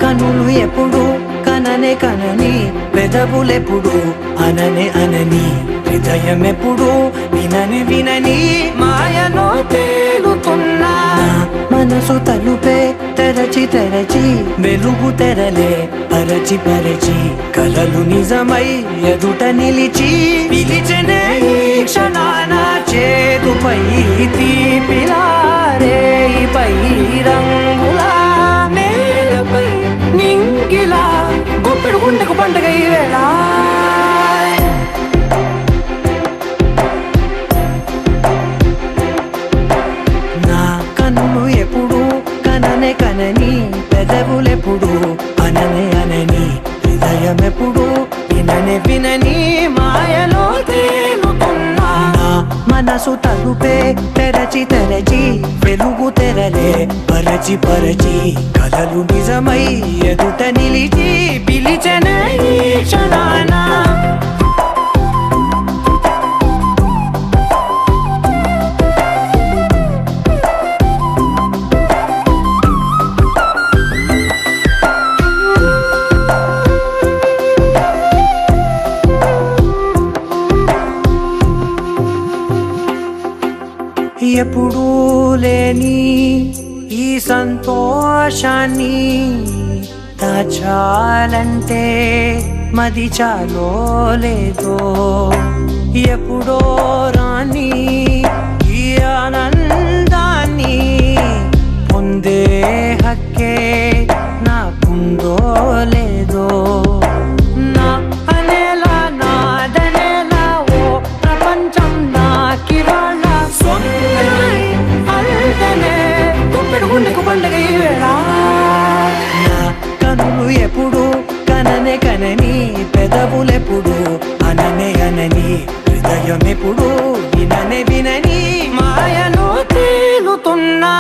కనులు ఎప్పుడు కననే కనని, పెదవులెప్పుడు అననే అనని, హృదయం ఎప్పుడు వినని వినని మాయలో తేలుతున్నా. మనసు తలుపే తెరచి తెరచి, వెలుగు తెరలే పరచి పరచి, కలలు నిజమై ఎదుట నిలిచి పిలిచెనే ఈ క్షణాన. చేదుపై తీపిలారేపై రంగులా, నేలపై నింగిలా, గుప్పెడు గుండెకు పండగ ఈ వేళ. నా కన్నులు ఎప్పుడు కననే కనని, పెదవులెప్పుడు అననే అనని, హృదయం ఎప్పుడు విననే వినని మాయలో తేలుతున్నా. నా మనసు తలుపే తెరచి తెరచి, వెలుగు తెరలే పరచి పరచి, కలలు నిజమై ఎదుట నిలిచి పిలిచెనే ఈ క్షణాన. ఎప్పుడూ లేని ఈ సంతోషాన్ని దాచాలంటే మది చాలో లేదో, ఎప్పుడో రాని ఈ ఆనందాన్ని పొందే హక్కే నాకుందో లేదో. నా అనేలా నాదనేలా ఓ ప్రపంచం నాకివాళ సొంతమై అల్దనే, గుప్పెడు గుండెకు పండగ ఈ వేళ. నా కనులు ఎప్పుడు కననే కనని, పెదవులెప్పుడు అననే అనని, హృదయం ఎప్పుడు విననే వినని మాయలో తేలుతున్నా.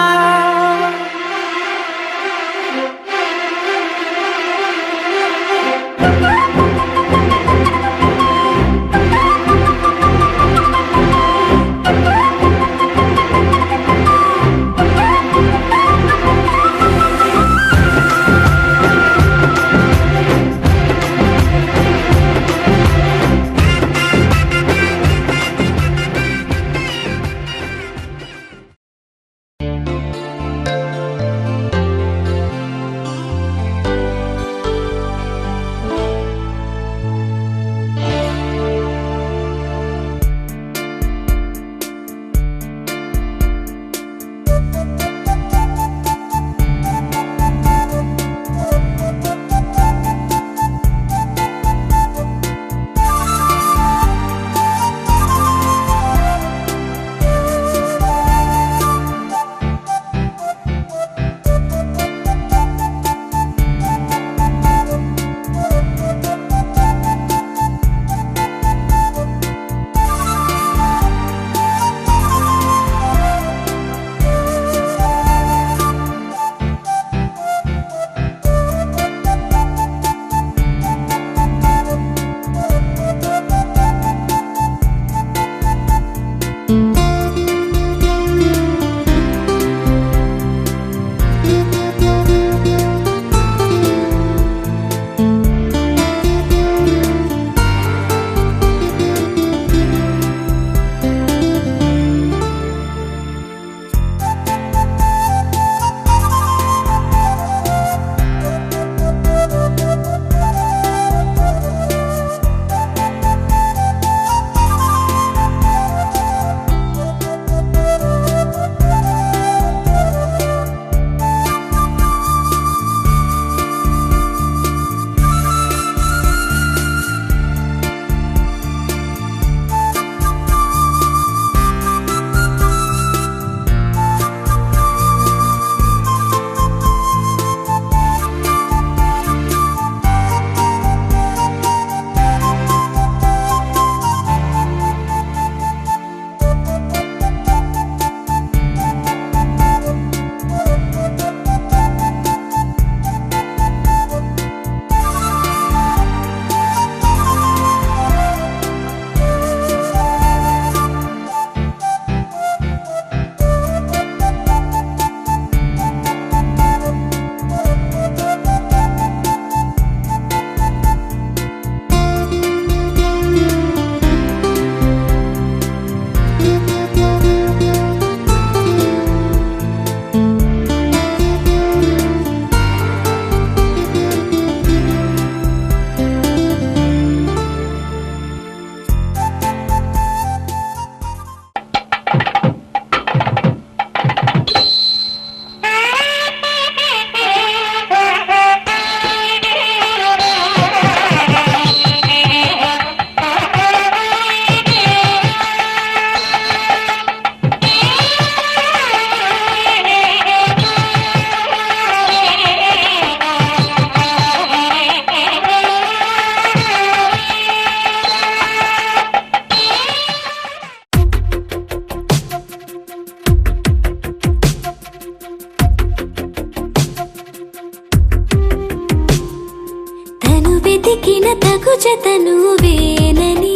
వెతికిన తగు జత నువ్వేనని,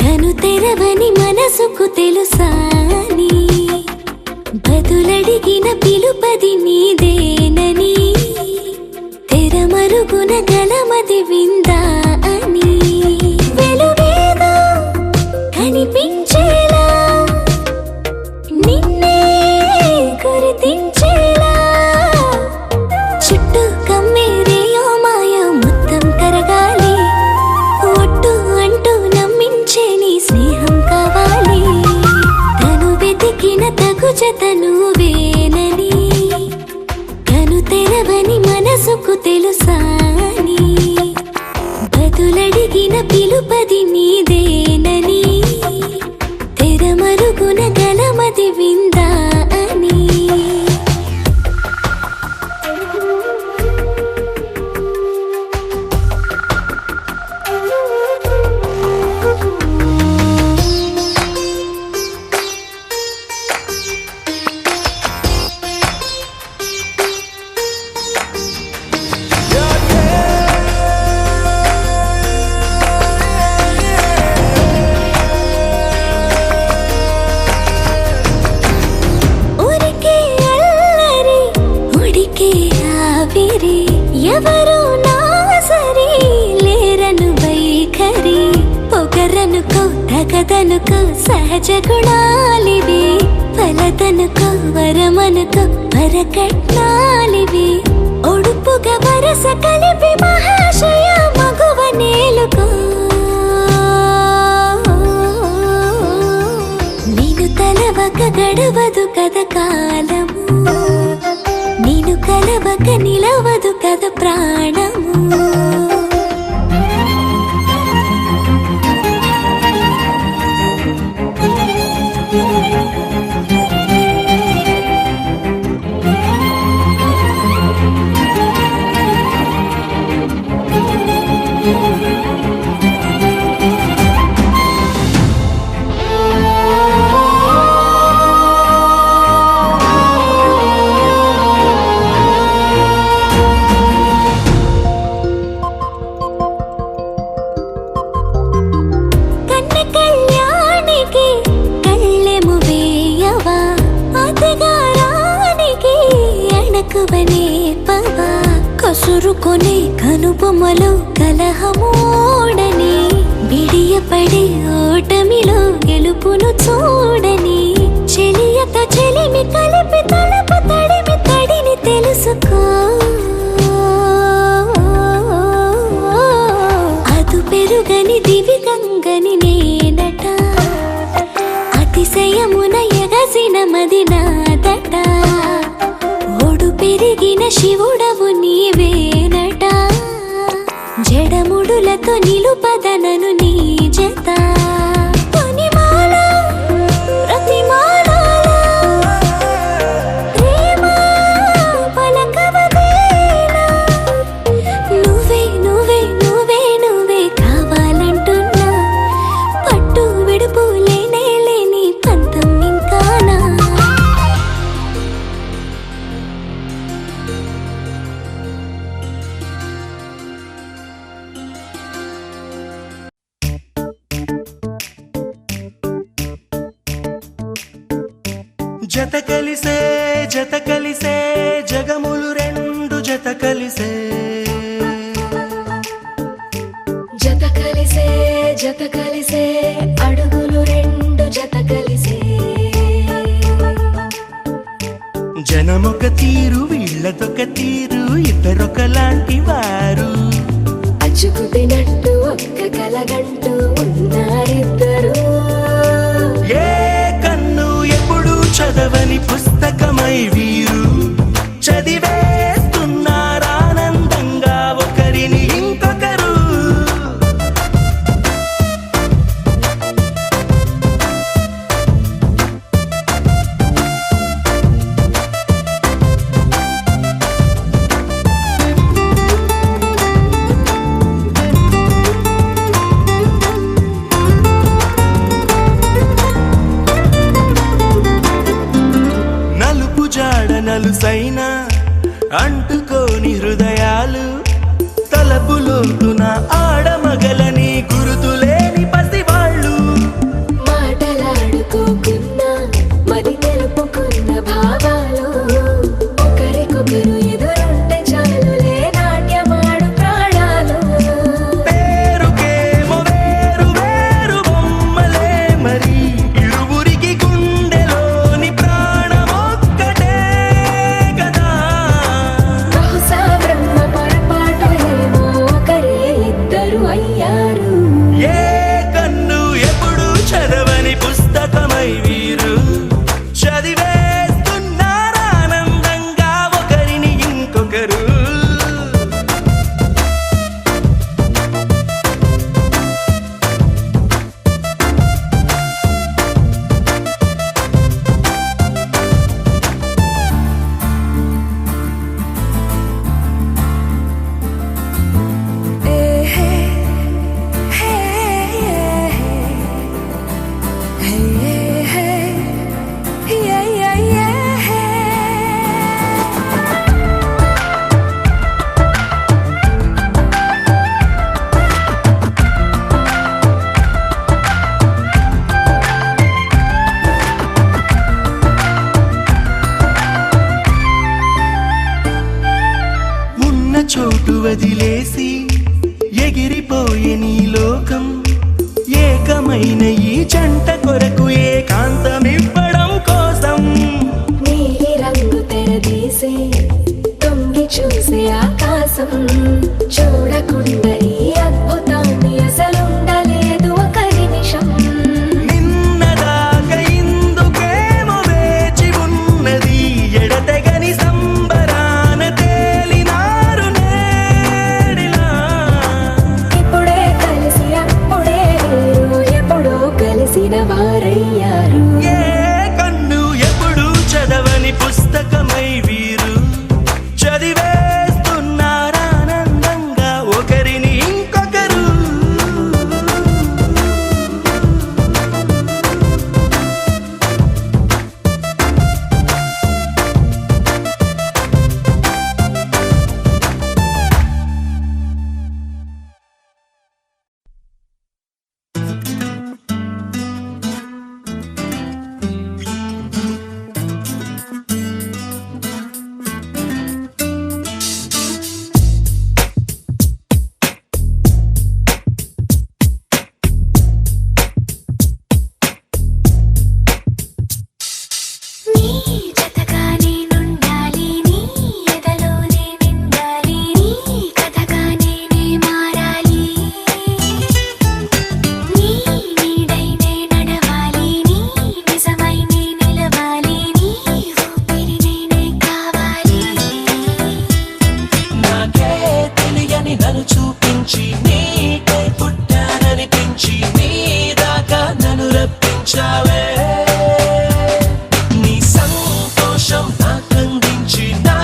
కను తెరవని మనసుకు తెలుసాని, బదులడిగిన పిలుపది నీదేనని, తెరమరుగున గలమది విందా అని, వెలుగేదో కనిపించేలా నిన్నే గుర్తించేలా, చుట్టూ కమ్మేరేయో మాయ మొత్తం కరగాలి, ఒట్టు అంటూ నమ్మించే నీ స్నేహం కావాలి, తను వెతికిన తగు జత నువ్వేనని, కను తెరవని మనసుకు తెలుసాని, బదులడిగిన పిలుపది నీదేనని, తెరమరుగున గలమది విందా అని. ఎవరు నా సరి లేరను వైఖరి, పొగరనుకో తగదనుకో సహజ గుణాలివి, ఫలదనుకో వరమనుకో వరకట్నాలివి, ఒడుపుగా వరస కలిపి మహాశయ మగువ నేలుకో, నేను తలవక గడవదు కథ కాలము, నేను కలవక నిలవదు కథ ప్రాణము. కసురుకొనే కనుబొమ్మలో కలహమోడని, బిడియపడే ఓటమిలో గెలుపును చూడని, చెలియత చెలిమి కలిపి తలపు తడిమి తడిని తెలుసుకో, అదు పెరుగని దివి గంగని నేనట, అతిశయమున ఎగసిన మది నాదట, ఒడు పెరిగిన శివుడవు నీవేనట, జడముడులతో నిలుపదనను నీ జత, పనిమాల ప్రతిమాల ప్రేమ పలకవదేనా, నువ్వే నువ్వే నువ్వే నువ్వే కావాలంటున్నా, పట్టు విడుపు లేనే లేని పంతం ఇంకానా. జత కలిసే జగములు రెండు జత కలిసే, జత కలిసే అడుగులు రెండు జత కలిసే, జనమొక తీరు వీళ్ళదొక తీరు ఇద్దరొకలాంటి వారు, అచ్చుకుతినట్టు ఒక్క కలగంటూ ఉన్నారిద్దరు, ఏ కన్ను ఎప్పుడు చదవని పుస్తకమై వీరు చదివేస్తున్నారానందంగా ఒకరిని ఇంకొకరు. జాడని చోటు వదిలేసి ఎగిరిపోయే నీ లోకం ఏకమైన ఈ జంట కొరకు ఏకాంతమివ్వడం కోసం నీలి రంగు తెరదీసి తొంగి చూసే ఆకాశం చూడకుండా ఈ అద్భుతాన్ని అసలుండలేదు ఒక నిమిషం నిన్నదాకా ఇందుకేమో వేచి ఉన్నది ఎడతెగని సంబరాన తేలినారు నేడిలా ఇప్పుడే కలిసి అప్పుడే వేరు ఎప్పుడో కలిసిన వారయ్యారు ఏ కన్ను ఎప్పుడు చదవని పుస్తకమై వీరు చదివేస్తున్నారానందంగా ఒకరిని ఇంకొకరు నీ జతగా నేనుండాలి నీ ఎదలోనే నిండాలి నీ కథగా నేనే మారాలి నీ నీడై నే నడవాలి నీ నిజమై నే నిలవాలి నీ ఊపిరి నేనే కావాలి నాకే తెలియని నన్ను చూపించి నీకై పుట్టాననిపించి నీ దాకా నన్ను రప్పించావే నీ సంతోషం నాకందించి నా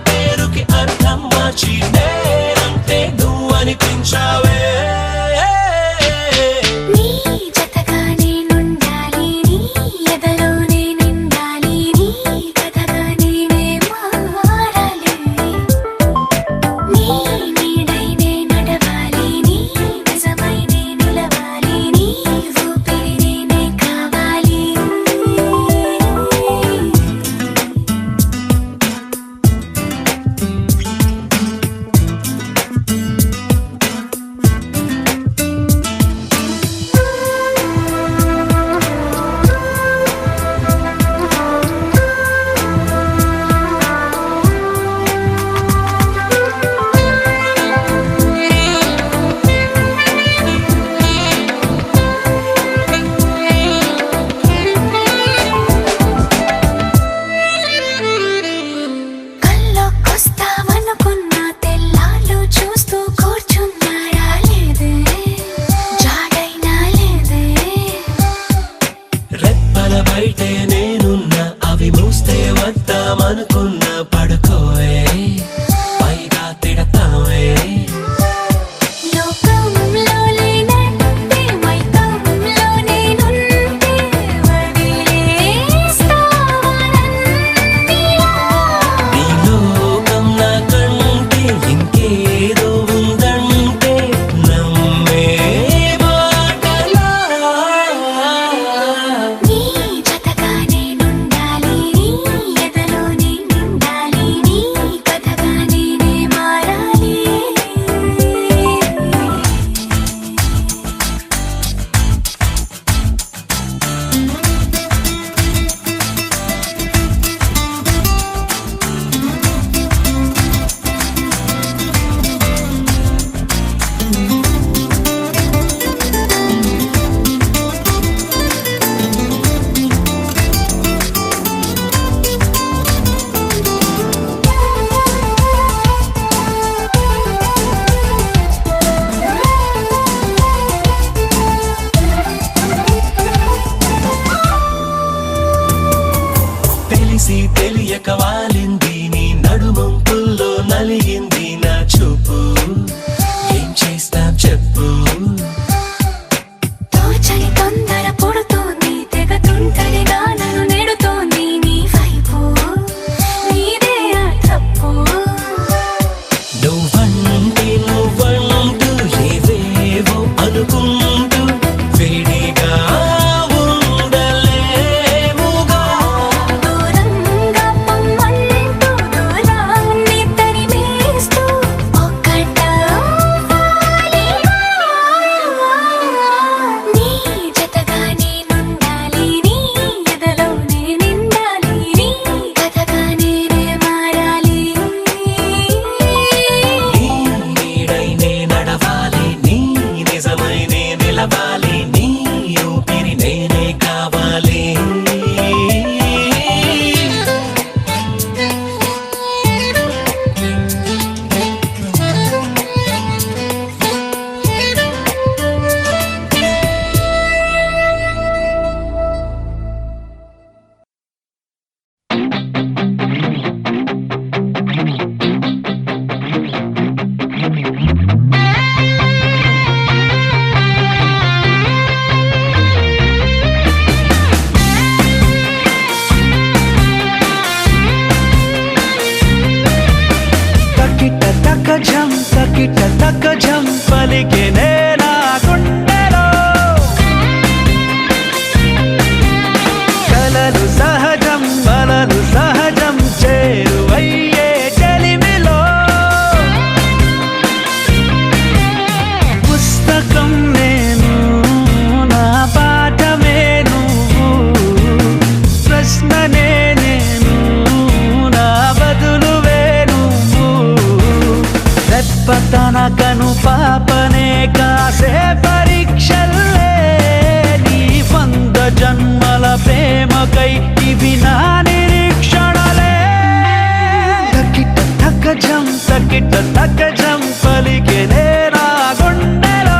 పేరుకి అర్థం మార్చి నేనంటే నువ్వు అనిపించావే నీ జతగా నేనుండాలి నీ ఎదలోనే నిండాలి నీ కథగా నేనే మారాలి నీ నీడై నే నడవాలి నీ నిజమై నే నిలవాలి నీ ఊపిరి నేనే కావాలి కల్లోకొస్తావనుకున్న తెల్లాళ్ళు చూస్తూ కూర్చున్నారా లేదే జాడైనా లేదే రెప్పల బయటే నేనున్నా అవి మూస్తే వద్దామనుకున్నా పడుకోవే పైగా తిడతావే లోకంలో లేనంటే మైకంలో నేనుంటే వదిలేస్తావా నన్నిలా నీ లోకం నాకంటే ఇంకేదో ఉందంటే నమ్మే మాటలా నీ జతగా నేనుండాలి నీ ఎదలోనే నిండాలి నీ కథగా నేనే మారాలి తెలిసి తెలియక వాలింది నీ నడుమంపుల్లో నలిగింది నా చూపు ఏం చేస్తాం చెప్పు తోచని తొందర పుడుతోంది తెగ తుంటరిగా నన్ను నెడుతోంది నీ వైపు నీదే ఆ తప్పు నువ్వంటే నువ్వంటూ ఏవేవో అనుకుంటూ వేడిగా ఉండలేముగా దూరంగా పొమ్మంటూ దూరాన్ని తరిమేస్తూ ఒక తకజం తకిట తకజం పలికెనే నా గుండెలో కలలు సహజం వలలు సహజం చేరువయ్యే చెలిమిలో పుస్తకం నేను నా పాఠమే నువ్వు ప్రశ్ననే నేను నా బదులువే నువ్వు రెప్పతన కను పాపనే కాసే పరీక్షల్లే నీ 100 జన్మల ప్రేమకై ఇవి నా నిరీక్షణలే తకిట తకజం తకిట తకజం పలికెనే నా గుండెలో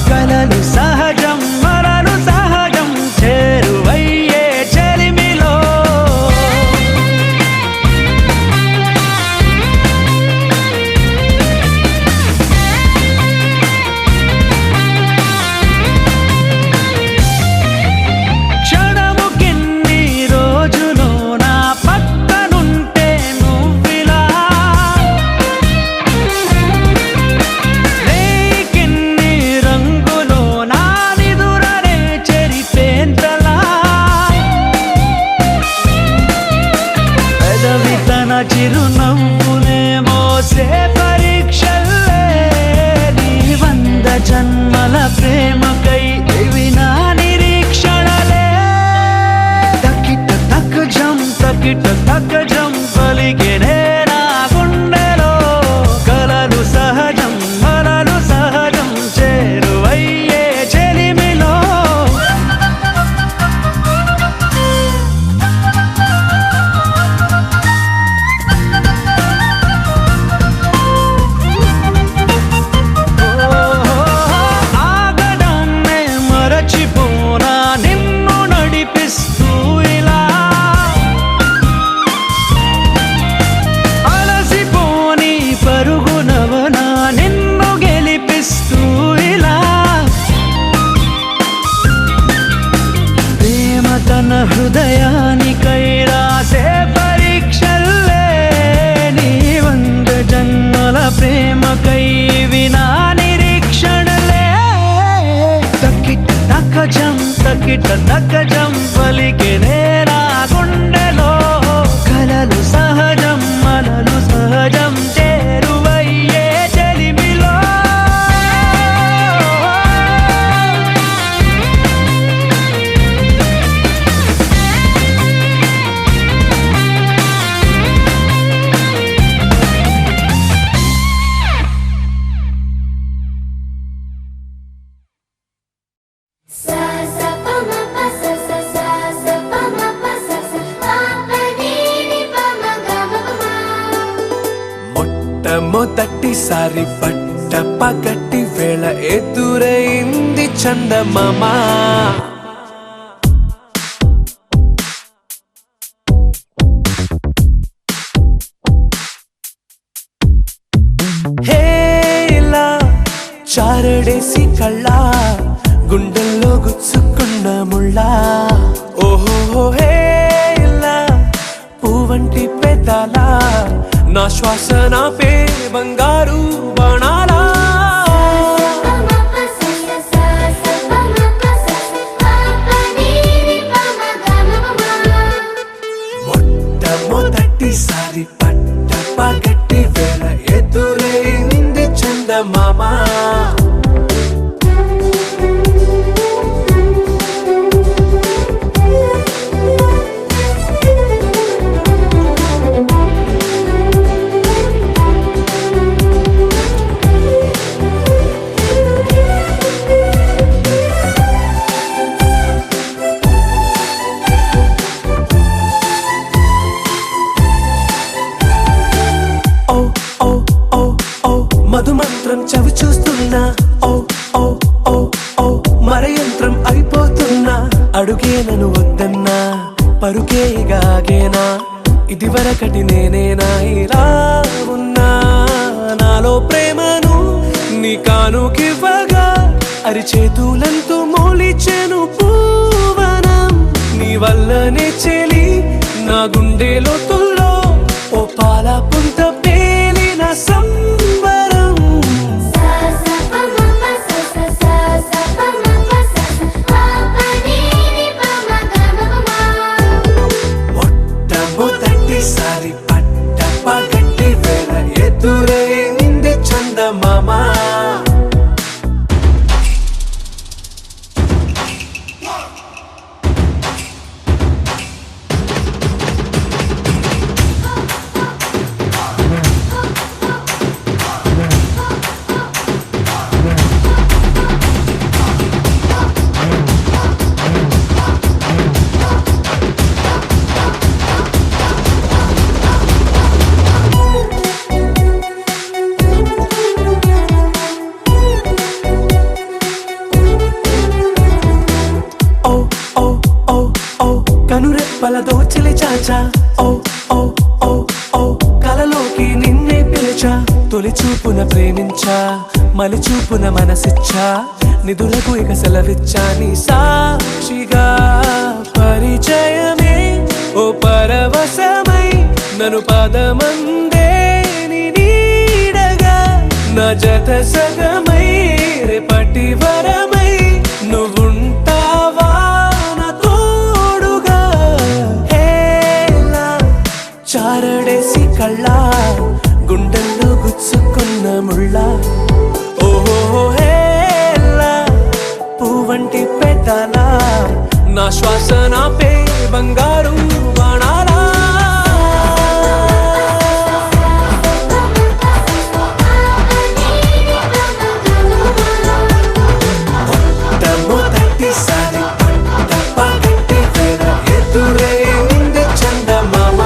కలలు సహజం మరలు సహజం చేరువయ్యే చెలిమిలో క్షణముకిన్ని రోజులు నా పక్కనుంటే నువ్విలా రేకిన్ని రంగులో నా నిదురనే చెరిపేంతలా పెదవి తన చిరునవ్వునే మోసే పరీక్షల్లే నీ 100 జన్మల ప్రేమకై ఇవి నా నిరీక్షణలే తకిట తకజం తకిట తకజం పలికెనే నా గుండెలో కలలు సహజం మలలు సహజం చేరువయ్యే చెలిమిలో ఆగడాన్నే మరచిపోనా నిన్ను నడిపిస్తూ ఇలా అలసిపోని పరుగునవనా నిన్ను గెలిపిస్తూ ఇలా ప్రేమ తన హృదయానికై రాసే పరీక్షల్లే నీ 100 జన్మల ప్రేమకై వినా నిరీక్షణలే తకిట తకజం తకిట తకజం పలికెనే నా గుండెలో కలలు సహజం మనలు సహజం చేరువయ్యే చెలిమిలో sa sa pa ma pa sa sa sa sa pa ma pa sa sa pa pa ni ni pa ma ga ma pa ma మొట్టమొదటిసారి పట్ట పగటి వేళ ఎదురైంది చందమామ హే ఇలా చారడేసి కళ్ళ గుండెల్లో గుచ్చుకున్న ముళ్ళ ఓహో హే ఇలా పువ్వంటి పెదాల నా శ్వాస నాపే బంగారు బాణాలా pa ma pa sa sa sa sa pa ma pa sa sa pa pa ni ni pa ma ga ma pa ma మొట్టమొదటిసారి పట్ట పగటి వేళ ఎదురైంది చందమామ ఓ ఓ ఓ ఓ మధుమంత్రం చవి చూస్తున్నా ఓ ఓ ఓ ఓ మరయంత్రం అయిపోతున్నా అడుగే నన్ను వద్దన్నా పరుగే గాగేనా ఇది వరకటి నేనేనా ఇలా ఉన్నా నాలో ప్రేమను నీ కానుకివ్వగా అరిచేతులంతో మోలిచెను పూవనం నీ వల్లనే చెలి నా గుండెలో తుల్లో ఓ పాల పుంత పేలిన చందమామ కనురెప్పల దోచిలి చాచా ఓ ఓ ఓ ఓ కలలోకి నిన్నే పిలిచా తొలి చూపున ప్రేమించా మలి చూపున మనసిచ్చా నిధులకు ఇక సెలవిచ్చా నీ సాక్షిగా పరిచయమే ఓ పరవశమై నన్ను పదమందే నీ నీడగా నా జత సగమై రేపటి వరమై నువ్వుంటావా చారడేసి కళ్ళ గుండెల్లో గుచ్చుకున్న ముళ్ళ ఓహో హేలా పువ్వంటి పెట్టాలా నా శ్వాస నాపే బంగారు బాణాలా తమ్ము తట్టిసారి తప్ప గట్టి వేద ఎదురే చందమామ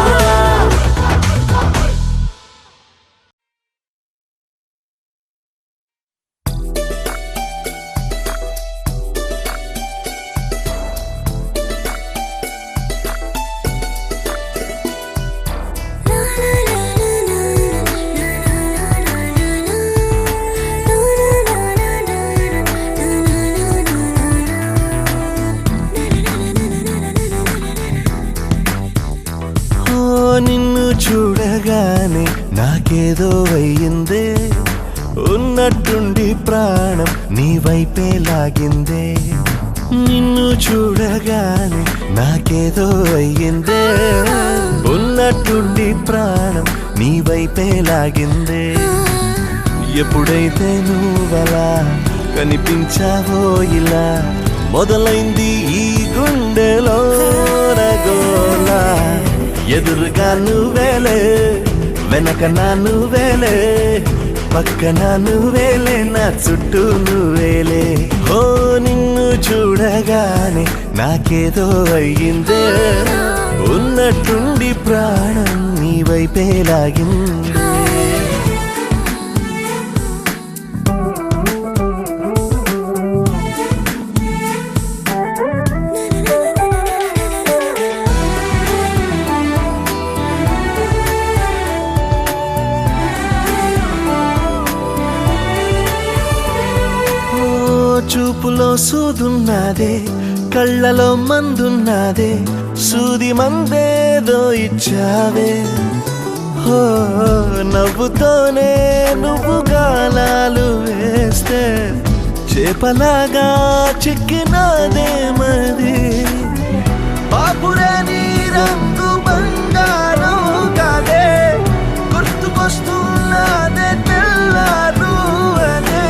నిన్ను చూడగానే నాకేదో అయ్యిందే ఉన్నట్టుండి ప్రాణం నీ వైపే లాగిందే నిన్ను చూడగానే నాకేదో అయ్యిందే ఉన్నట్టుండి ప్రాణం నీ వైపే లాగిందే ఎప్పుడైతే నువ్వలా కనిపించావో ఇలా మొదలైంది ఈ గుండెలో రగోలా ఎదురుగా నువ్వేలే వెనక నా నువ్వేలే పక్కన నువ్వేలే నా చుట్టూ నువ్వేలే ఓ నిన్ను చూడగానే నాకేదో అయ్యిందే ఉన్నట్టుండి ప్రాణం నీ వైపే లాగిందే చూపులో సూదున్నదే కళ్ళలో మందున్నదే సూది మందేదో ఇచ్చావే హో నవ్వుతోనే నువ్వు గాలాలు వేస్తే చేపలాగా చిక్కినాదే మది పాపురే నీ రంగు బంగారం కాదే గుర్తుకొస్తున్నదే తెల్లారు అదే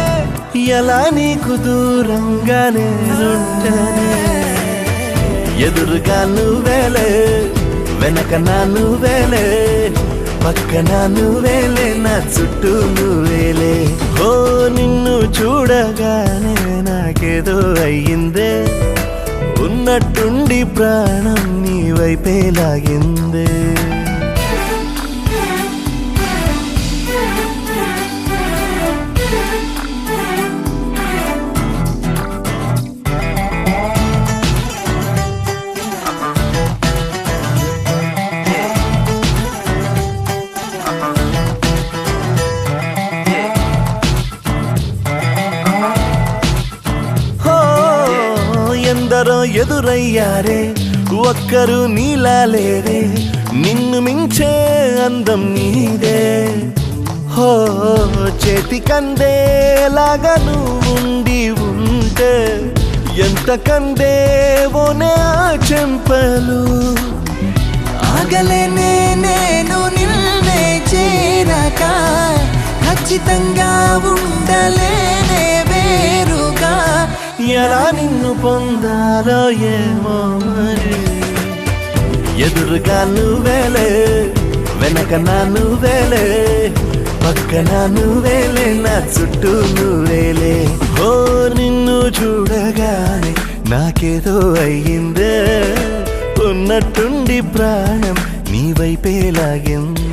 ఎలా నీకు దూరంగానే ఉంటనే ఎదురుగా నువ్వేలే వెనక నా నువ్వేలే పక్కన నువ్వేలే నా చుట్టూ నువ్వేలే ఓ నిన్ను చూడగానే నాకేదో అయ్యిందే ఉన్నట్టుండి ప్రాణం నీ వైపే లాగిందే ఎందరో ఎదురయ్యారే ఒక్కరు నీలా లేరే నిన్ను మించే అందం నీదే హో చేతికందేలాగా నువ్వుండి ఉంటే ఎంత కందేవోనే ఆ చెంపలు ఆగలేనే నేను నిన్నే చేరక ఖచ్చితంగా ఉండలేనే వేరుగా. ఎలా నిన్ను పొందాలో ఏమో మరి. ఎదురుగా నువ్వేలే, వెనక నా నువ్వేలే, పక్కన నువ్వేలే, నా చుట్టూ నువ్వేలే. ఓ నిన్ను చూడగానే నాకేదో అయ్యిందే, ఉన్నట్టుండి ప్రాణం నీ వైపే లాగిందే.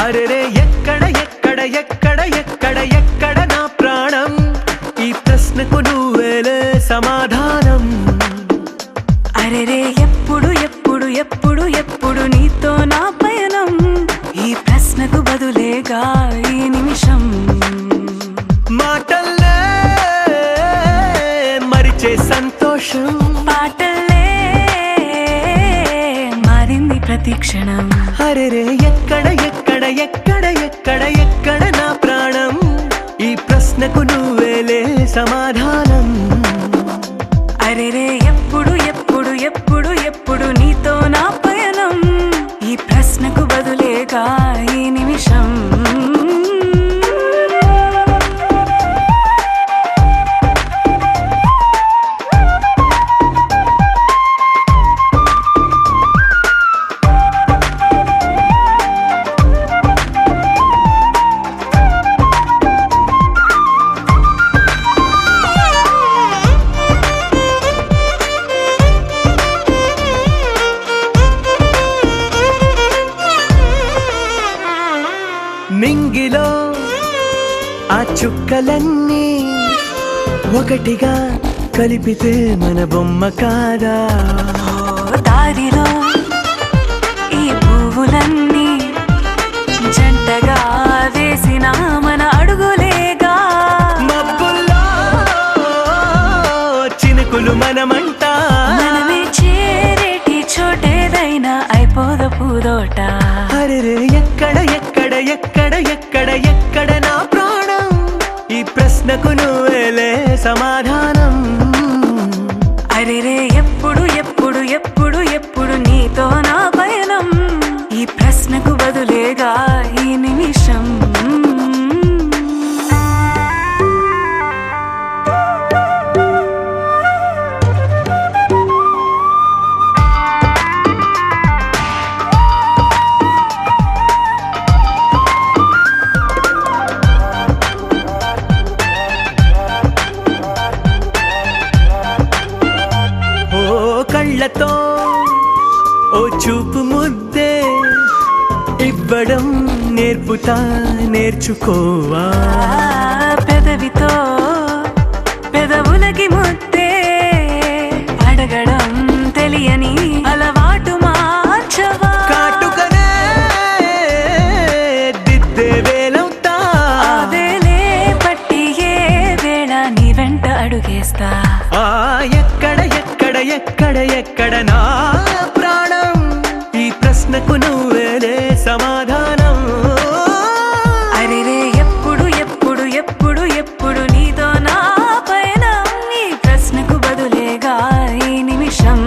అరెరే ఎక్కడ ఎక్కడ ఎక్కడ ఎక్కడ ఎక్కడ నా ప్రాణం, ఈ ప్రశ్నకు నువ్వేలే సమాధానం. అరెరే ఎప్పుడు ఎప్పుడు ఎప్పుడు ఎప్పుడు నీతో నా పయనం, ఈ ప్రశ్నకు బదులేగా ఈ నిమిషం. మాటల్లే మరిచే సంతోషం, పాటల్లే మారింది ప్రతి క్షణం. అరెరే ఎక్కడ ఎక్కడ ఎక్కడ ఎక్కడ ఎక్కడ నా ప్రాణం, ఈ ప్రశ్నకు నువ్వేలే సమాధానం. అరెరే ఎప్పుడు ఎప్పుడు ఎప్పుడు ఎప్పుడు నీతో నా పయనం, ఈ ప్రశ్నకు బదులేగా ఈ నిమిషం. నింగిలో ఆ చుక్కలన్నీ ఒకటిగా కలిపితే మన బొమ్మ కాదా. దారిలో ఈ పువ్వులన్నీ జంటగా వేసిన మన అడుగులేగా. మబ్బుల్లో చినుకులు మనమంట, మనమే చేరేటి చోటేదైనా అయిపోద పూదోట. అరెరే ఎక్కడ ఎక్కడ ఎక్కడ ఎక్కడ ఎక్కడ నా ప్రాణం, ఈ ప్రశ్నకు నువ్వేలే సమాధానం. అరెరే ఎప్పుడు ఎప్పుడు ఎప్పుడు ఎప్పుడు నీతో నా పయనం, ఈ ప్రశ్నకు బదులేగా ఈ నిమిషం. కళ్ళతో ఓ చూపు ముద్దే ఇవ్వడం నేర్పుతా, నేర్చుకోవా. పెదవితో పెదవులకి ముద్దే అడగడం తెలియని అలవాటు మార్చవా. కాటుకనే దిద్దే వేలవుతా, వేలే పట్టి ఏ వేళ నీ వెంట అడుగేస్తా. ఎక్కడ ఎక్కడ ఎక్కడ ఎక్కడ నా ప్రాణం, ఈ ప్రశ్నకు నువ్వేలే సమాధానం. అరెరే ఎప్పుడు ఎప్పుడు ఎప్పుడు ఎప్పుడు నీతో నా పయనం, ఈ ప్రశ్నకు బదులేగా ఈ నిమిషం.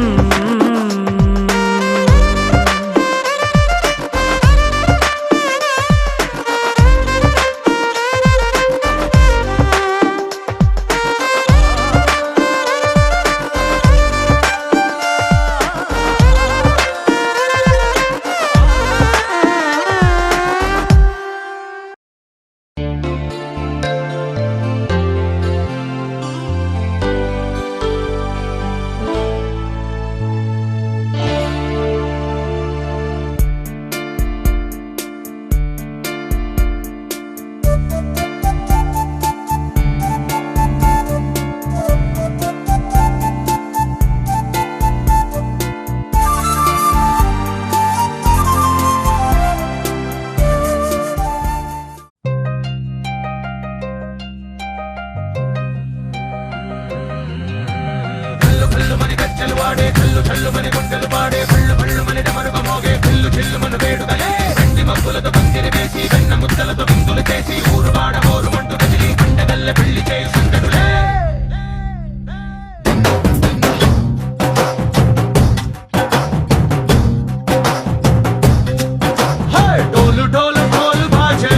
డోలు డోలు ఢోలు బాజే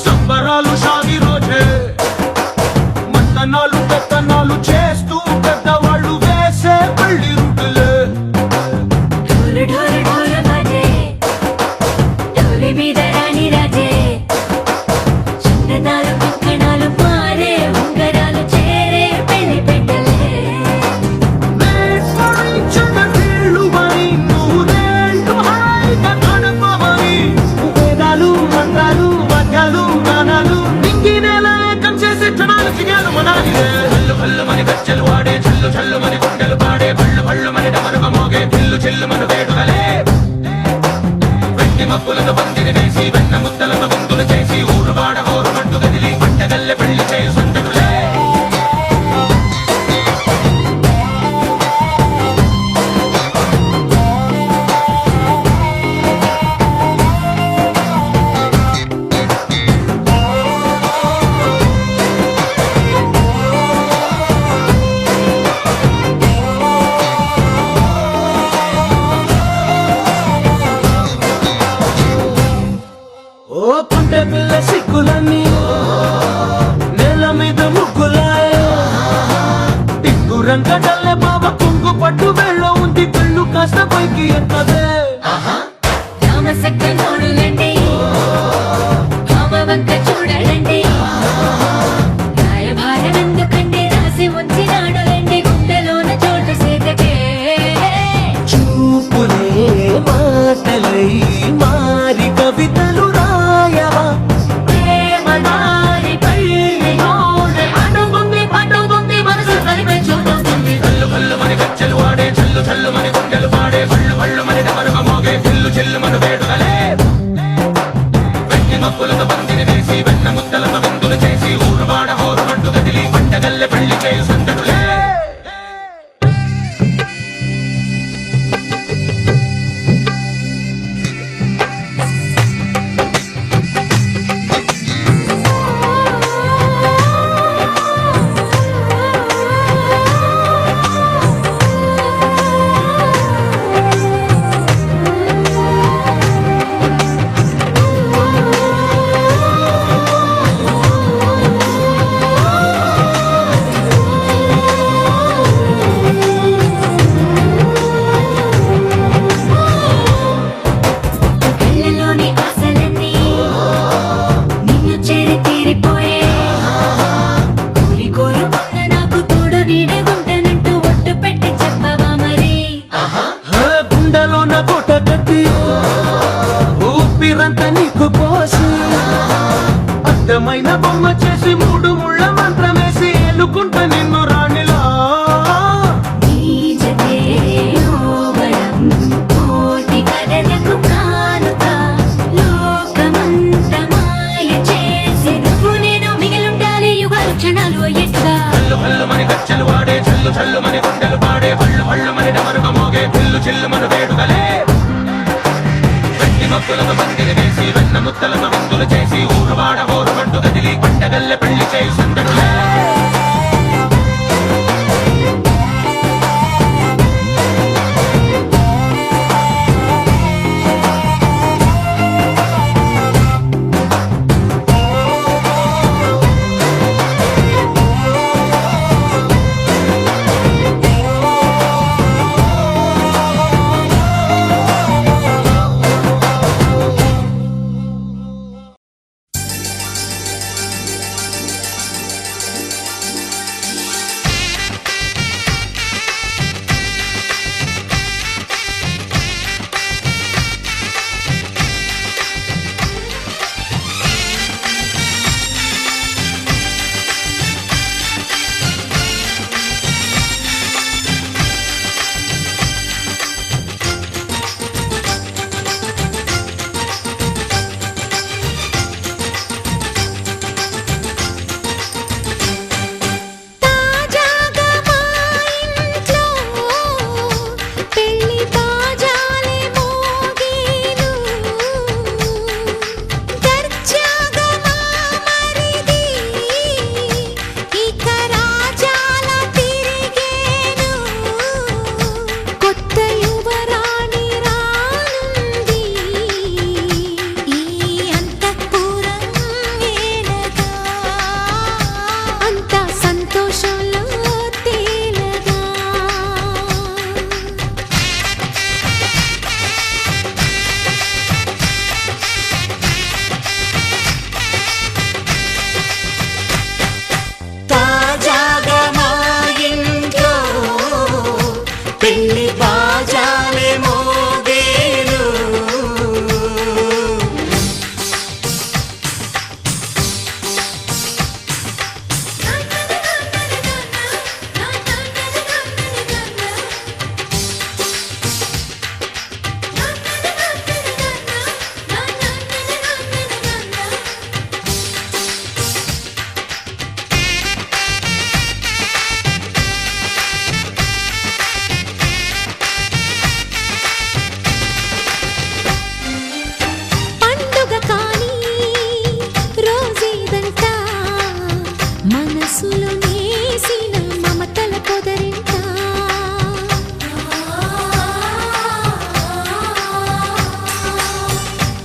సంబరాలు షాది రోజే మంతనాలు పెత్తనాలు చేస్తూ పెద్దవాళ్ళు వేసే పెళ్లి రుటులే ढोल ढोल ढोल बाजे ढोली మీద రాణి రాజే చందనాలు కంకణాలు మారే ఉంగరాలు చేరే పెళ్లి పెట్టలే చిన్నీళ్ళుమని నూరేళ్ళు హాయిగా గడపమని వేదాలు మంత్రాలు వాద్యాలు గానాలు నింగి నేల ఏకం చేసే క్షణాలు చిగాలు మనాలి హల్లు హల్లు మని గజ్జలు వాడే చల్లు చల్లు మని గుండెలు పాడే పళ్ళు పళ్ళు మని డమరుగ మోగే పిల్లు చెల్లు మన వేడుకలే వెండి మబ్బులతో పందిరి వేసి వెన్న ముద్దలతో విందులు చేసి ఊరు వాడ హోరు మట్టు గదిలి పంటగల్లె పెళ్లి చేయి సందడులే ఓ పుంటె పిల్ల సిక్కులన్నీ నేల మీద ముగ్గులాయ టింగు రంగడల్లె బాబ కుంగు పట్టు వెళ్ళ ఉంది కళ్ళు కాస్త పైకి ఎక్కదే రామసక్క నోడులండి కామవంక చూడడండి రాయభారం ఎందుకండి రాసి ఉంచినాడులండి గుండెలోన చోటు సేతకే చూపులే మాటలై మారి కవితలు రాయవా ప్రేమ నారి పెళ్లి నోడు అడుగుంది పట్టుకుంది మనసు కలిపే చూడుతుంది కళ్ళు కళ్ళు మని గజ్జలు వాడే చల్లు చల్లు మని గుండెలు పాడే పళ్ళు పళ్ళు మని డమరుగ మోగే పిల్లు చెల్లు మన వేడుకలే వెండి మబ్బులతో పందిరి వేసి వెన్న ముద్దలతో విందులు చేసి ఊరు వాడ హోరు మట్టు గదిలి పంటగల్లె పెళ్లి చేయి సందడులే కళ్ళలోని ఆశలన్నీ నిన్ను చేరి తీరిపోయే కోరి కోరుకున్న నాకు తోడు నీడే ఉంటానంటూ ఒట్టు పెట్టి చెప్పవా మరి గుండెలో నా కోట కట్టి ఊపిరంతా నీకు పోసి అర్థమైన బొమ్మ చేసి మూడు ముళ్ళ మంత్రమేసి ఎలుకుంటా నిన్ను రాణిలా నీ జతే యోగడం కోటి కలలకు కానుక లోకమంత మాయ చేసి నువ్వు నేను మిగిలుండాలి యుగాలు క్షణాలు ఎట్లా కళ్ళు కళ్ళు మని గజ్జలు వాడే చల్లు చల్లు మని గుండెలు పాడే పళ్ళు పళ్ళు మని డమరుగ మోగే పిల్లు చెల్లు మన వేడుకలే వెండి మబ్బులతో పందిరి వేసి వెన్న ముద్దలతో విందులు చేసి ఊరు వాడ హోరు మట్టు గదిలి పంటగల్లె పెళ్లి చేయి సందడులే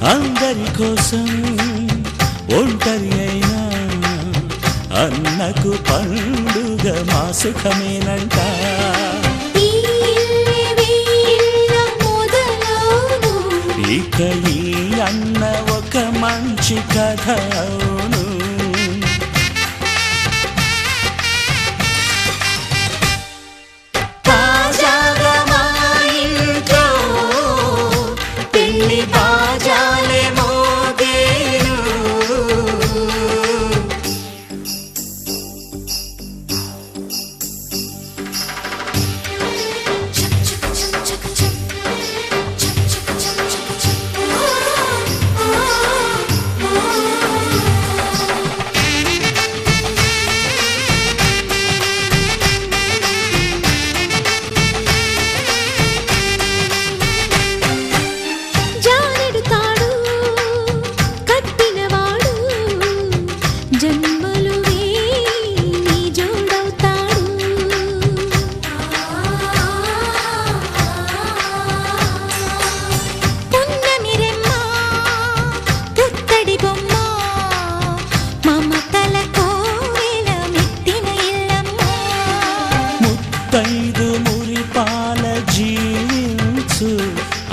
అందరి కోసం ఒంటరి అయినా అన్నకు పండుగ మా సుఖమేనంట. ఇక ఈ అన్న ఒక మంచి కథ అవును. తాజాగా మా ఇంట్లో పెళ్లి బాజాలే మోగేను. జన్మలు నీ జోడవుతాడు. పున్నమి రెమ్మ పుత్తడి బొమ్మ మమతల కోవెల మెట్టిన ఇల్లమ్మ. ముత్తైదు మురిపాల జీవించు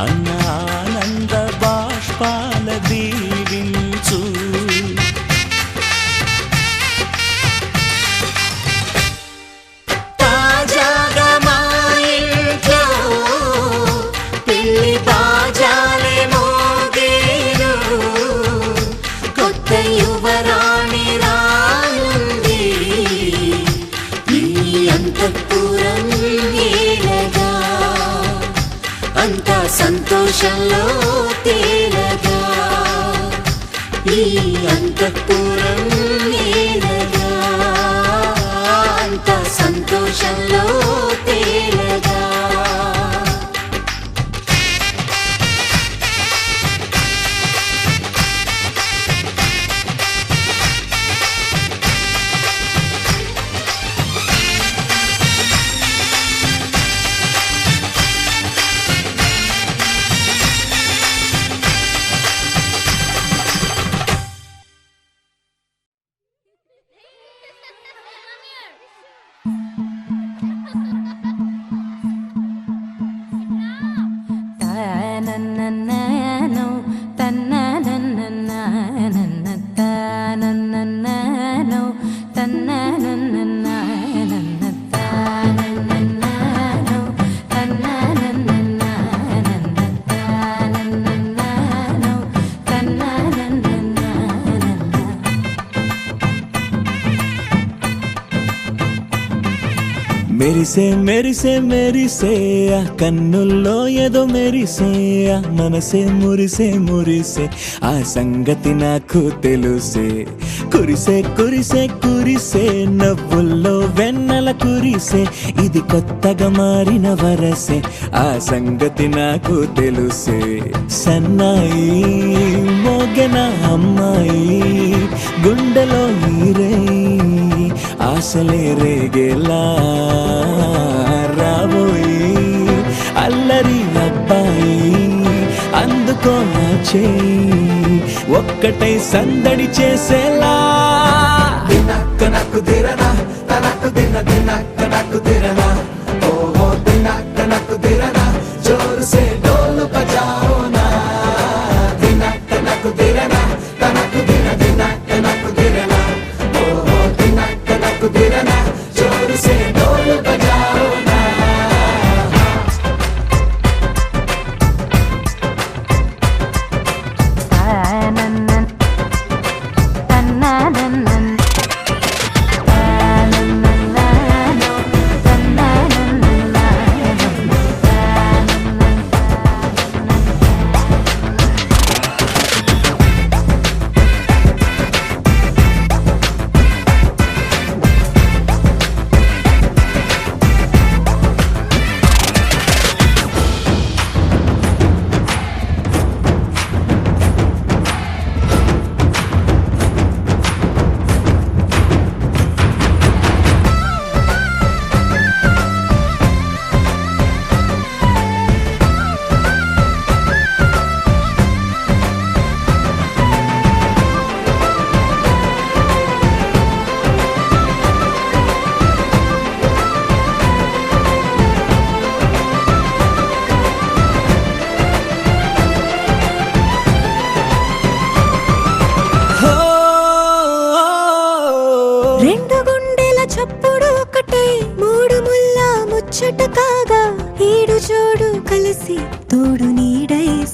అన్న ఆనంద బాష్పాల దీవించు. తాజాగా మా ఇంట్లో పెళ్లి బాజాలే మోగేను. కొత్త యువరాణి రానుంది ఈ అంతఃపురం ఏలగా. అంతా సంతోషంలో తేలగా ఈ అంతఃపురం ఏలగా. అంతా సంతోషంలో తేలగా. తనననననో తననననననన తనననననో తననననననన తనననననో తననననననన తనననననో తననననననన. మెరిసే మెరిసే మెరిసే ఆ కన్నుల్లో ఏదో మెరిసే ఆ మనసే మురిసే మురిసే ఆ సంగతి నాకు తెలుసే. కురిసే కురిసే కురిసే నవ్వుల్లో వెన్నెల కురిసే ఇది కొత్తగా మారిన వరసే ఆ సంగతి నాకు తెలుసే. సన్నాయి మోగెన అమ్మాయి గుండెలో ఈరే ఆశలే రేగేలా రాబోయి అల్లరి అబ్బాయి అందుకో నా చేయి ఒక్కటై సందడి చేసేలా. దినక్క నాకు దిరనా తనకు దిన దినక్క నాకు దిరనా ఓహో దినక్క నాకు దిరనా జోరు సే డోలు బజాओ నా. దినక్క నాకు దిరనా తనకు దిన దినక్క నాకు దిరనా ఓహో దినక్క నాకు దిరనా జోరు సే డోలు బజాओ నా. తనననననో తనననననో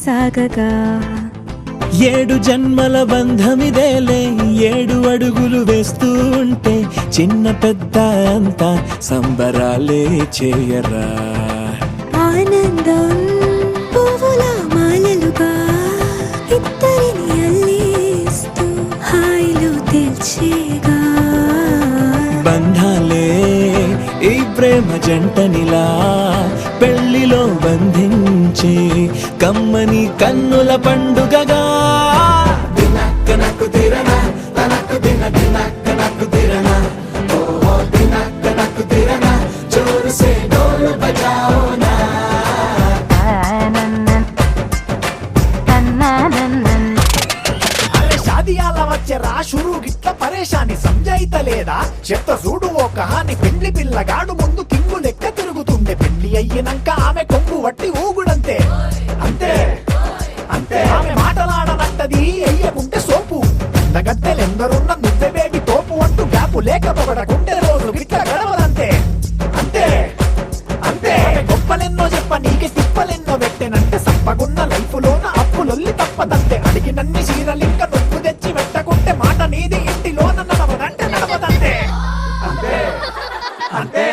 సాగగా 7 జన్మల బంధమిదేలే 7 అడుగులు వేస్తూ ఉంటే చిన్న పెద్ద అంతా సంబరాలే చేయరా ఆనందం పువ్వుల మాలలుగా ఇద్దరిని అల్లేస్తూ హాయిలో తెల్చేగా బంధాలే ఈ ప్రేమ జంటనిలా పెళ్లిలో బంధించి కమ్మని కన్నుల పండుగగా దినక్కనకు తిరనా తనకు దిన దినక్కనకు తిరనా ఓ దినక్కనకు తిరనా జోరు సే డోలు బజాओ నా అరే షాదియాల వచ్చెరా షురు గిట్ల పరేషాని సంజాయితలేదా చెత్త చూడు ఓ కహాని పెండ్లి పిల్లగాడు ముందు కింగు లెక్క తిరుగుతుండే పెళ్లి అయ్యినాక ఆమె కొంగు వట్టి ఊగుడంతే అంతే అంతే ఆమె మాటలాడనంటది అయ్యకుంటే సోపు నగద్దెలెందరున్న నువ్వే బేబీ తోపు అంటూ గ్యాపు లేక పొగడకుంటే రోజు గిట్ల గడవదంతే అంతే అంతే గొప్పలెన్నో చెప్ప నీకే తిప్పలెన్నో పెట్టెనంటే సప్పగున్న లైఫ్ లోన అప్పులొల్లి తప్పదంతే అడిగినన్ని చీరలింక నువ్వు తెచ్చి పెట్టకుంటే మాట నీది ఇంటిలోన నడవదంటే నడవదంతే అంతే అంతే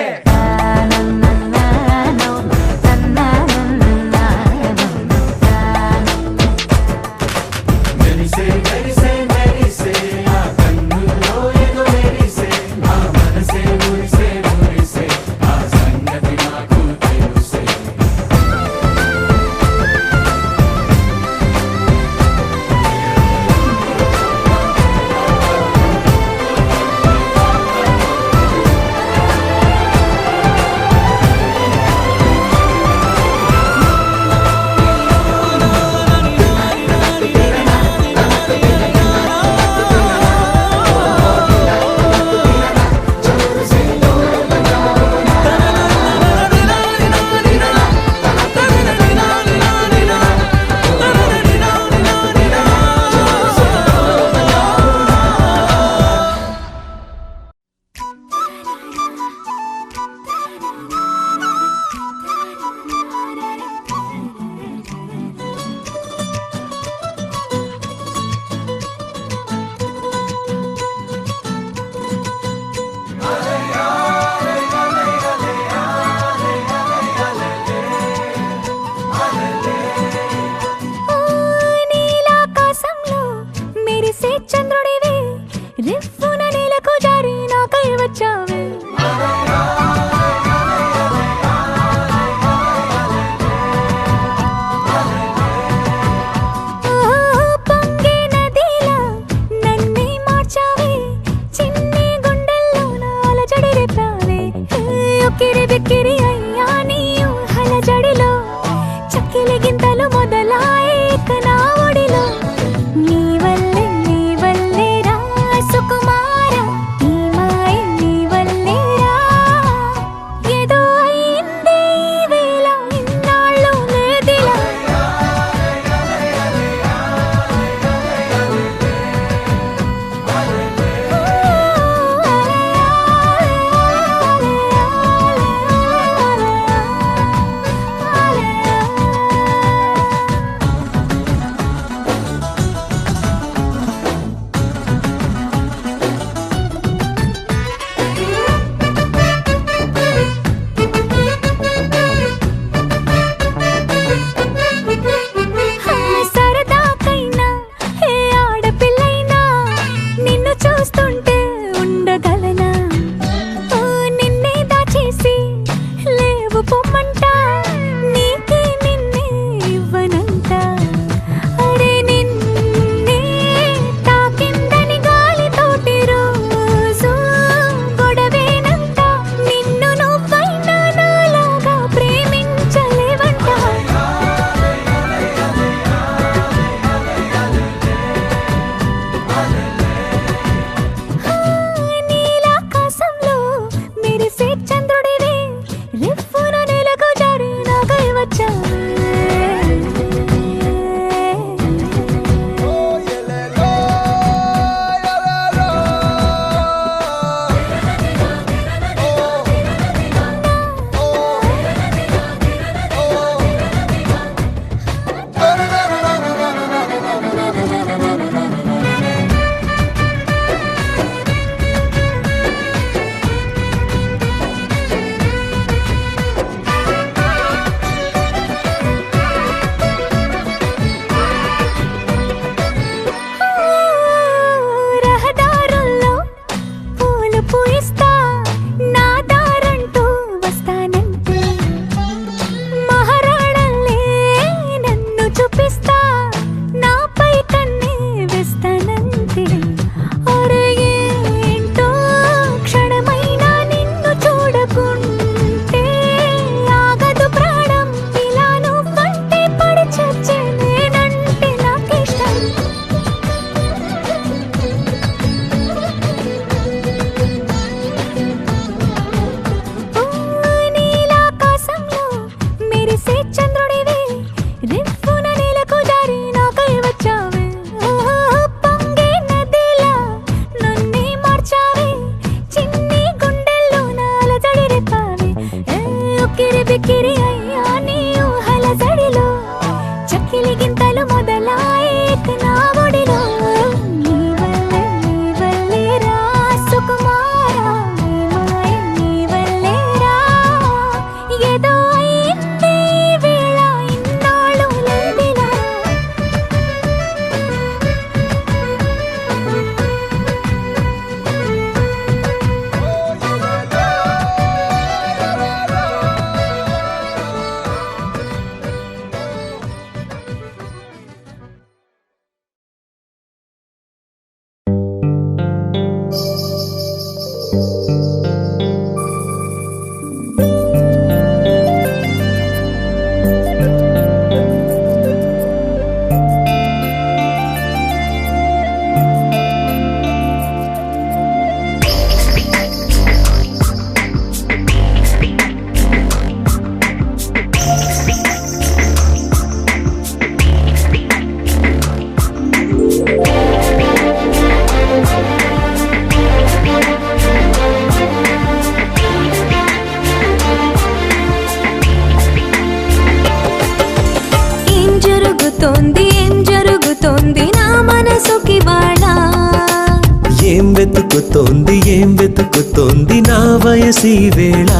వెతుకుతోంది ఏం వెతుకుతోంది నా వయసి వేళ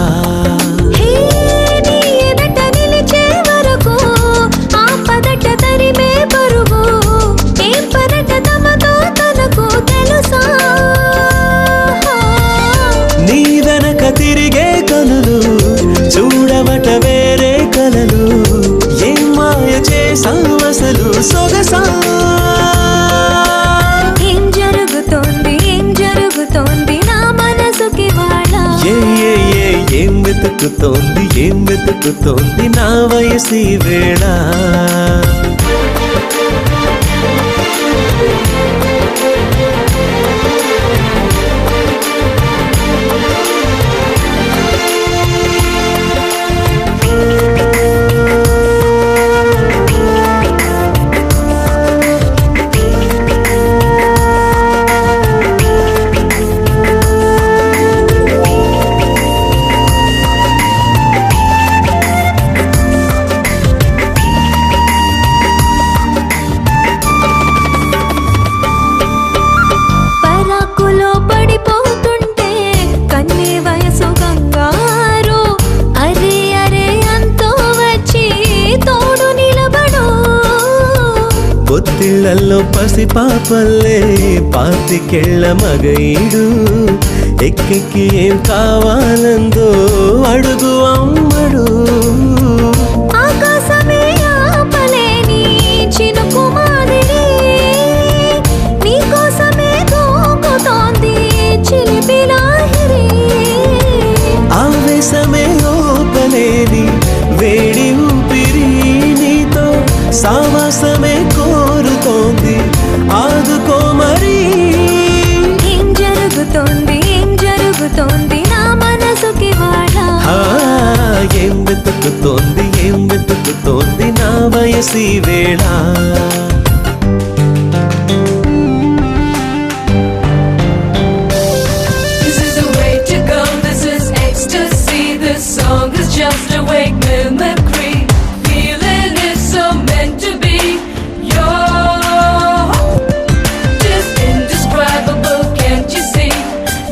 హే నీ ఎదట నిలిచే వరకు ఆపదట తరిమే పరుగు ఏం పరట తమతో తనకు తెలుసా నీ వెనక తిరిగే కనులు చూడవట వేరే కలలు ఏం మాయ చేసావు అసలు సొగసా ఏం జరుగుతోంది నా మనసుకి వాళ్ళ ఏం వెతుకుతోంది నా వయసి వేళ పరాకులో పడిపోతుంటే కన్నే వయసు గంగారు అరే అరే అంతో వచ్చి తోడు నిలబడు పొత్తిళ్లలో పసిపాపల్లే పాతికెళ్ళ మగైడు ఎక్కెక్కి ఏం కావాలందో అడుగు అమ్మడు ఆకాశమే ఆపలేని చినుకు మాదిరి నీకోసమే దూకుతోంది చిలిపి లాహిరి ఆవేశమే ఓపలేని వేడి ఊపిరి నీతో సావాసమే కోరుతోంది ఆదుకో మరి ఏం జరుగుతోంది నా మనసుకి వాళ్ళ ఏం వెతుకుతోంది నా వయసి వేళ This is the way to go, this is ecstasy. This song is just a wake mimicry. Feeling is so meant to be. You're just indescribable, can't you see?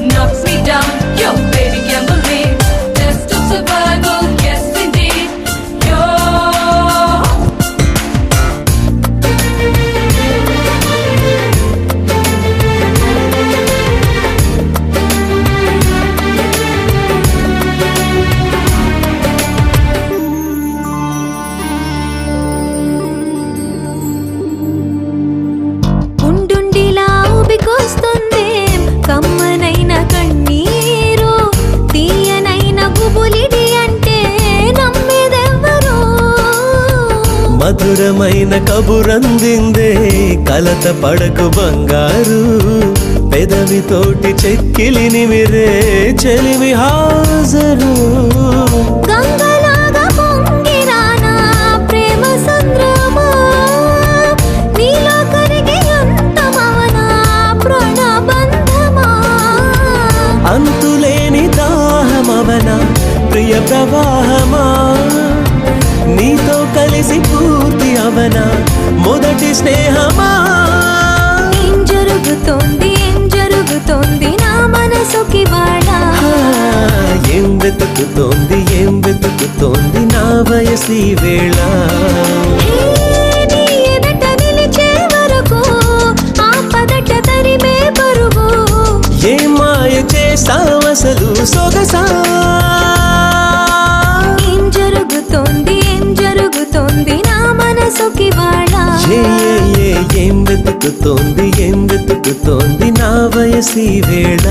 Knocks me down, your baby can't believe. Test of survival, yes indeed. You're ఉండుండిలా ఊపికొస్తుంది కమ్మనైన కన్నీరు తీయనైన గుబులిడి అంటే నమ్మేదెవ్వరు మధురమైన కబురందిందే కలత పడకు బంగారు పెదవితోటి చెక్కిలిని మిరే చెలిమి హాజరు గంగలాగా పొంగిరానా ప్రేమ సంద్రమా నీలో కరిగి అంతమవనా ప్రాణబంధమా అంతులేని దాహమవన ప్రియ ప్రవాహమా నీతో కలిసి పూర్తి అవన మొదటి స్నేహమా ఏం జరుగుతోంది నా మనసుకి వాళ్ళ ఏం వెతుకుతోంది నా వయసి వేళ హే నీ ఎదట నిలిచే వరకు ఆపదట తరిమే పరుగు ఏ మాయ చేసావసలు సొగసా ఏం జరుగుతోంది నా మనసుకి వాళ్ళ ఏం వెతుకుతోంది నా వయసి వేళ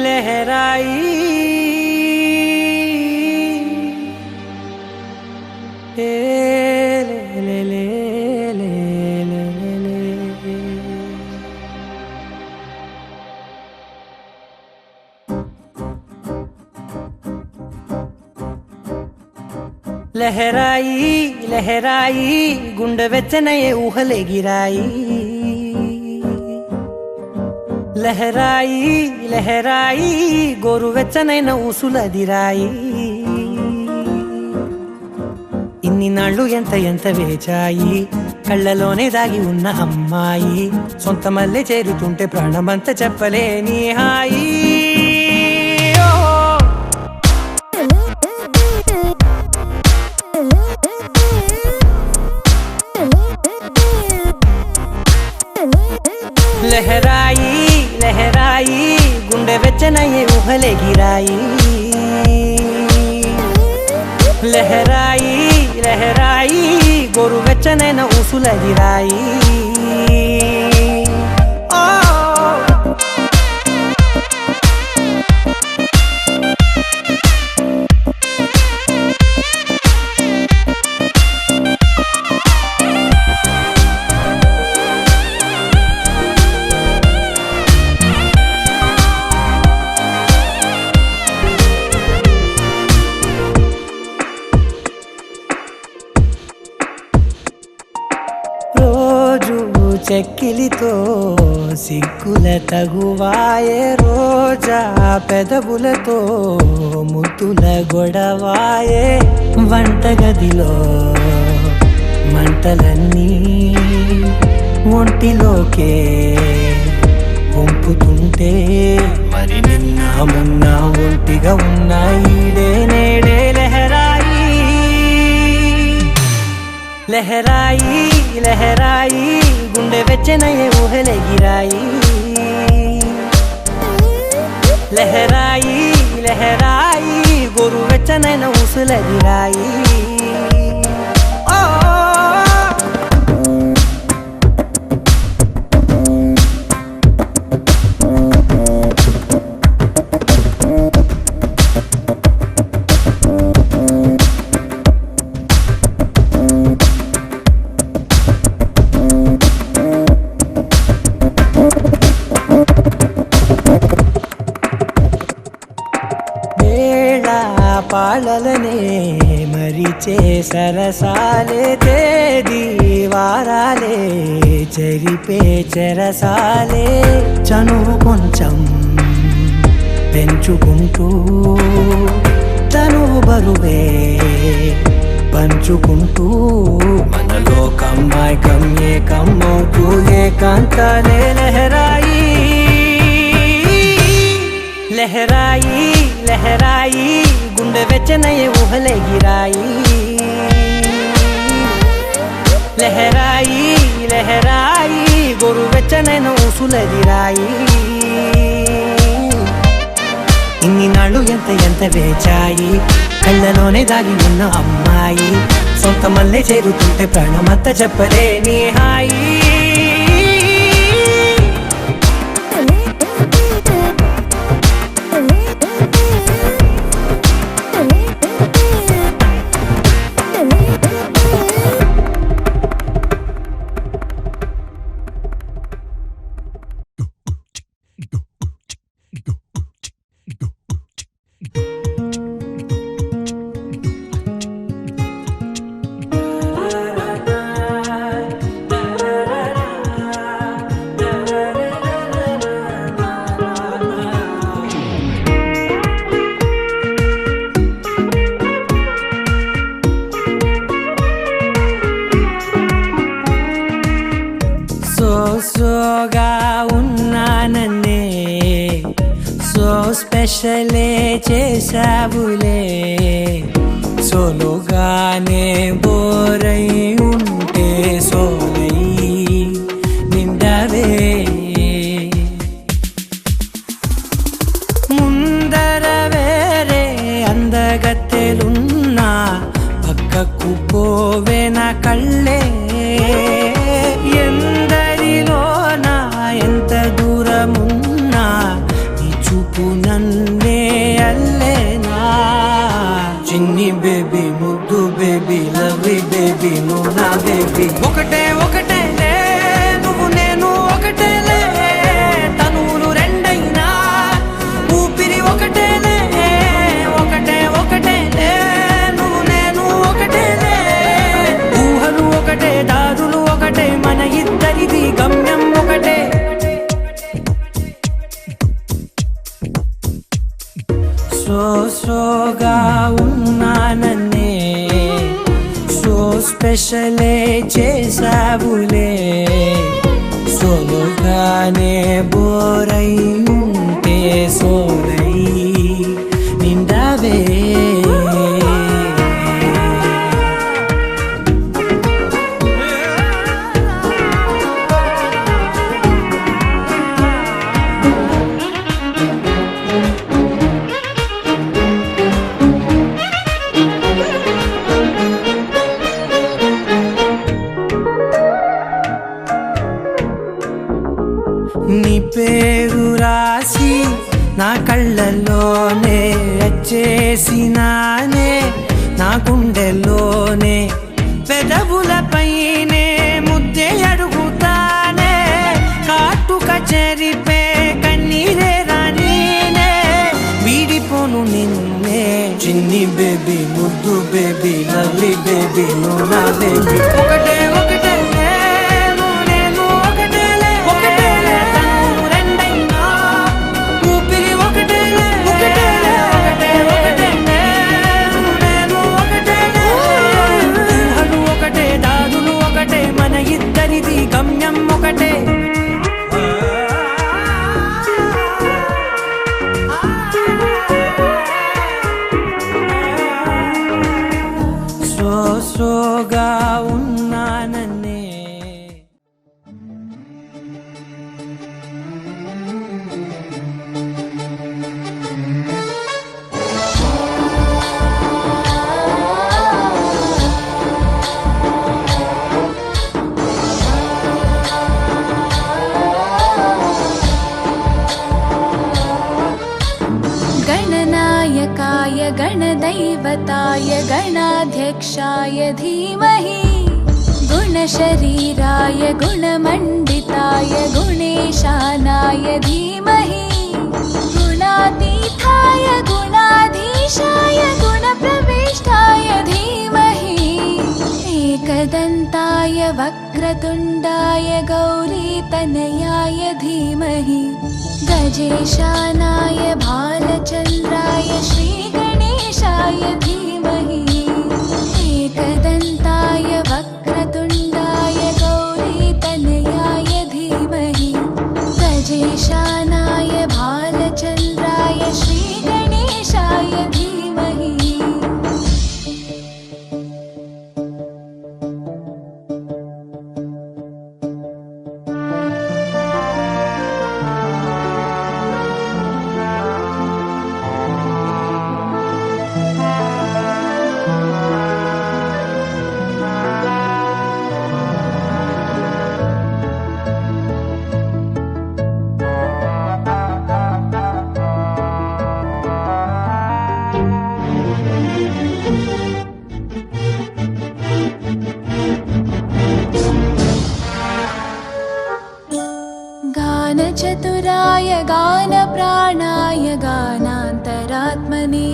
लहराई ए ले ले ले ले ले ले लहराई लहराई गुंड వెచ్చనయే ఊహలే గిరాయి లహరాయి లహరాయి గోరు వెచ్చనైన ఊసులదిరాయి ఇన్ని నాళ్ళు ఎంత ఎంత వేచాయి కళ్ళలోనే దాగి ఉన్న అమ్మాయి సొంత మల్లె చేరుతుంటే ప్రాణమంతా చెప్పలేని హాయి ఓ. లహరాయి లహరాయి గుండె వెచ్చనయ్యే ఊహలెగిరాయి లహరాయి లహరాయి గోరు వెచ్చనైన ఊసులెగిరాయి ఓ. రోజు చెక్కిలితో సిగ్గుల తగువాయే రోజా పెదవులతో ముద్దుల గొడవాయే వంటగదిలో మంటలన్నీ ఒంటిలోకే వంపుతుంటే మరి నిన్న మొన్న ఒంటిగా ఉన్న ఈడే నేడే లహరాయి లహరాయి లహరాయి గుండె వెచ్చనయ్యే ఊహలెగిరాయి లహరాయి లహరాయి గోరు వెచ్చనైన ఊసులెగిరాయి ఓ. వేళ పాలలనే మరిచే సరసాలే తేదీ వారాలే చెరిపే చెరసాలే చనువు కొంచెం పెంచుకుంటూ తనువు బరువే పంచుకుంటూ మనలో కమ్మాయికం ఏకమ్మవుతూ ఏకాంతాలే లహరాయి లహరాయి లహరాయి గుండె వెచ్చనయ్యే ఊహలెగిరాయి లహరాయి లహరాయి గోరు వెచ్చనైన ఊసులెగిరాయి ఇన్ని నాళ్ళు ఎంత ఎంత వేచాయి కళ్ళలోనే దాగి ఉన్న అమ్మాయి సొంత మల్లె చేరుతుంటే ప్రాణమంతా చెప్పలేని హాయి సోగా ఉన్నానన్నే సో స్పెషలే చేసావులే సోలోగానే బోరై ఉంటే సోలై నిండవే ముందర వేరే అందగత్తెలున్నా పక్కకు పోవే నా కళ్ళే ఎందరిలోనా ఎంత దూరమున్నా నీ చూపు నన్నే అల్లేనా చిన్ని బేబీ ముద్దు బేబీ లవ్లీ బేబీ నువ్వు నా బేబీ ఒకటే ఒకటేలే నువ్వు నేను ఒకటేలే తనువులు రెండైనా ఊపిరి ఒకటేలే ఒకటే ఒకటేలే నువ్వు నేను ఒకటేలే ఊహలు ఒకటే దారులు ఒకటే మన ఇద్దరిది గమ్యం ఒకటే సోగా ఉన్నానన్నే ఎందుకో స్పెషలే చేసావులే సోలోగానే బోరై ఉంటే సోలై నిండావే నీ పేరు రాసి నా కళ్ళల్లోనే వచ్చేసినానే నా గుండెల్లోనే పెదవులపైనే ముద్దే అడుగుతానే కాటుక చెరిపే కన్నీరే రానీనే వీడిపోను నిన్నే చిన్ని బేబీ ముద్దు బేబీ లవ్లీ బేబీ నువ్వు నా బేబీ ఒకటే ఒకటే ఇద్దరిది గమ్యం ఒకటే సోగా ఉన్నానన్నే गणनायकाय गणदैवताय गणाध्यक्षाय धीमहि गुणशरीराय गुणमण्डिताय गुणेशानाय धीमहि गुणातीताय गुणाधीशाय गुणप्रविष्टाय धीमहि एकदन्ताय वक्रतुण्डाय गौरीतनयाय धीमहि गजेशानाय भालचन्द्राय श्रीगणेशाय धीमहि एकदन्ताय वक्रतुण्डाय गौरीतनयाय धीमहि गजेशानाय भालचन्द्राय श्रीगणेशाय धीमहि गानचतुराय गानप्राणाय गानान्तरात्मने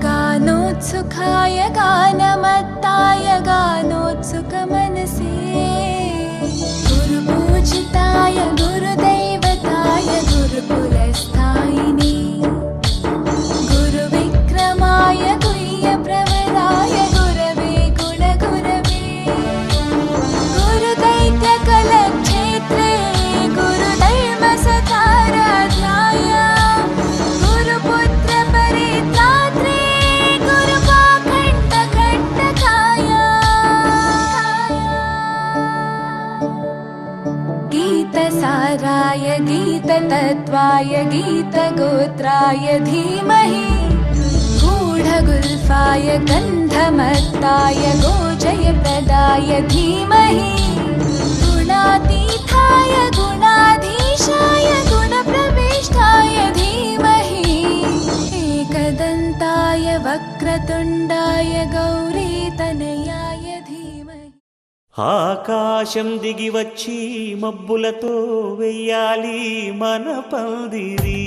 गानोत्सुकाय गानमत्ताय गानोत्सुकमनसे गुरुपूजिताय गुरुदैवताय गुरुकुलस्थायिने गुरुविक्रमाय गुह्यप्रवराय गुरवे गुणगुरवे गुरुदैत्यकलक्षेत्रे गुरुधर्मसताराध्याय गुरुपुत्रपरित्रात्रे गुरुपाखण्डखण्डकाय गीतसाराय गीततत्त्वाय गीतगोत्राय धीमहि गूढगुल्फाय गन्धमत्ताय गोजयप्रदाय धीमहि गुणातीताय गुणाधीशाय गुणप्रविष्टाय धीमहि एकदन्ताय वक्रतुण्डाय गौरीतनयाय धीमहि ఆకాశం దిగి వచ్చి మబ్బులతో వెయ్యాలి మన పందిరి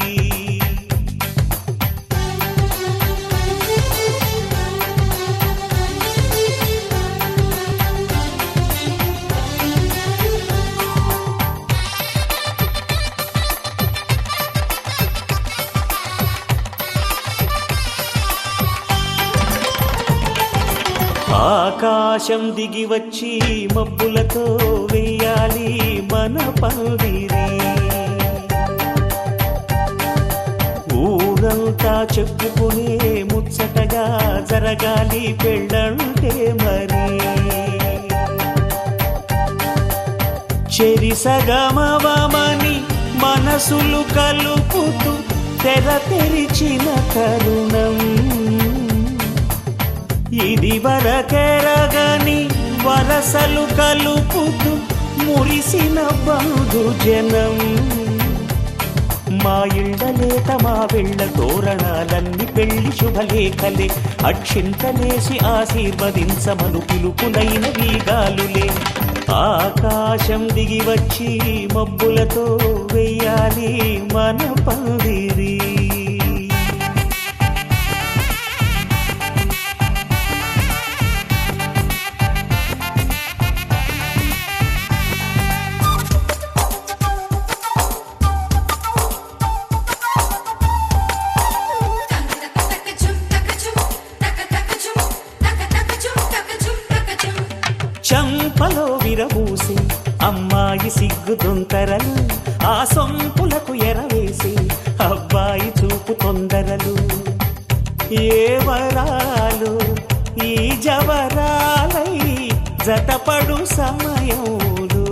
ఆకాశం దిగి వచ్చి మబ్బులతో వెయ్యాలి మన పందిరి. ఊరంతా చెప్పుకునే ముచ్చటగా జరగాలి పెళ్ళంటే మరి. చెరిసగమవమని మనసులు కలుపుతూ తెర తెరిచిన తరుణం. ఇది వరకెరగని వరసలు కలుపుతూ మురిసిన బంధుజనం. మా ఇళ్ళలేత మా వెళ్ళ తోరణాలన్నీ పెళ్లి శుభలేఖలే. అక్షింతలేసి ఆశీర్వదించమను పిలుపులైన వీగాలులే. ఆకాశం దిగి వచ్చి మబ్బులతో వెయ్యాలి మన పందిరి. చంపలో విరబూసి అమ్మాయి సిగ్గు దొంతరలు. ఆ సొంపులకు ఎరవేసి అబ్బాయి చూపు తొందరలు. ఏ వరాలు ఈ జవరాలై జతపడు సమయంలో.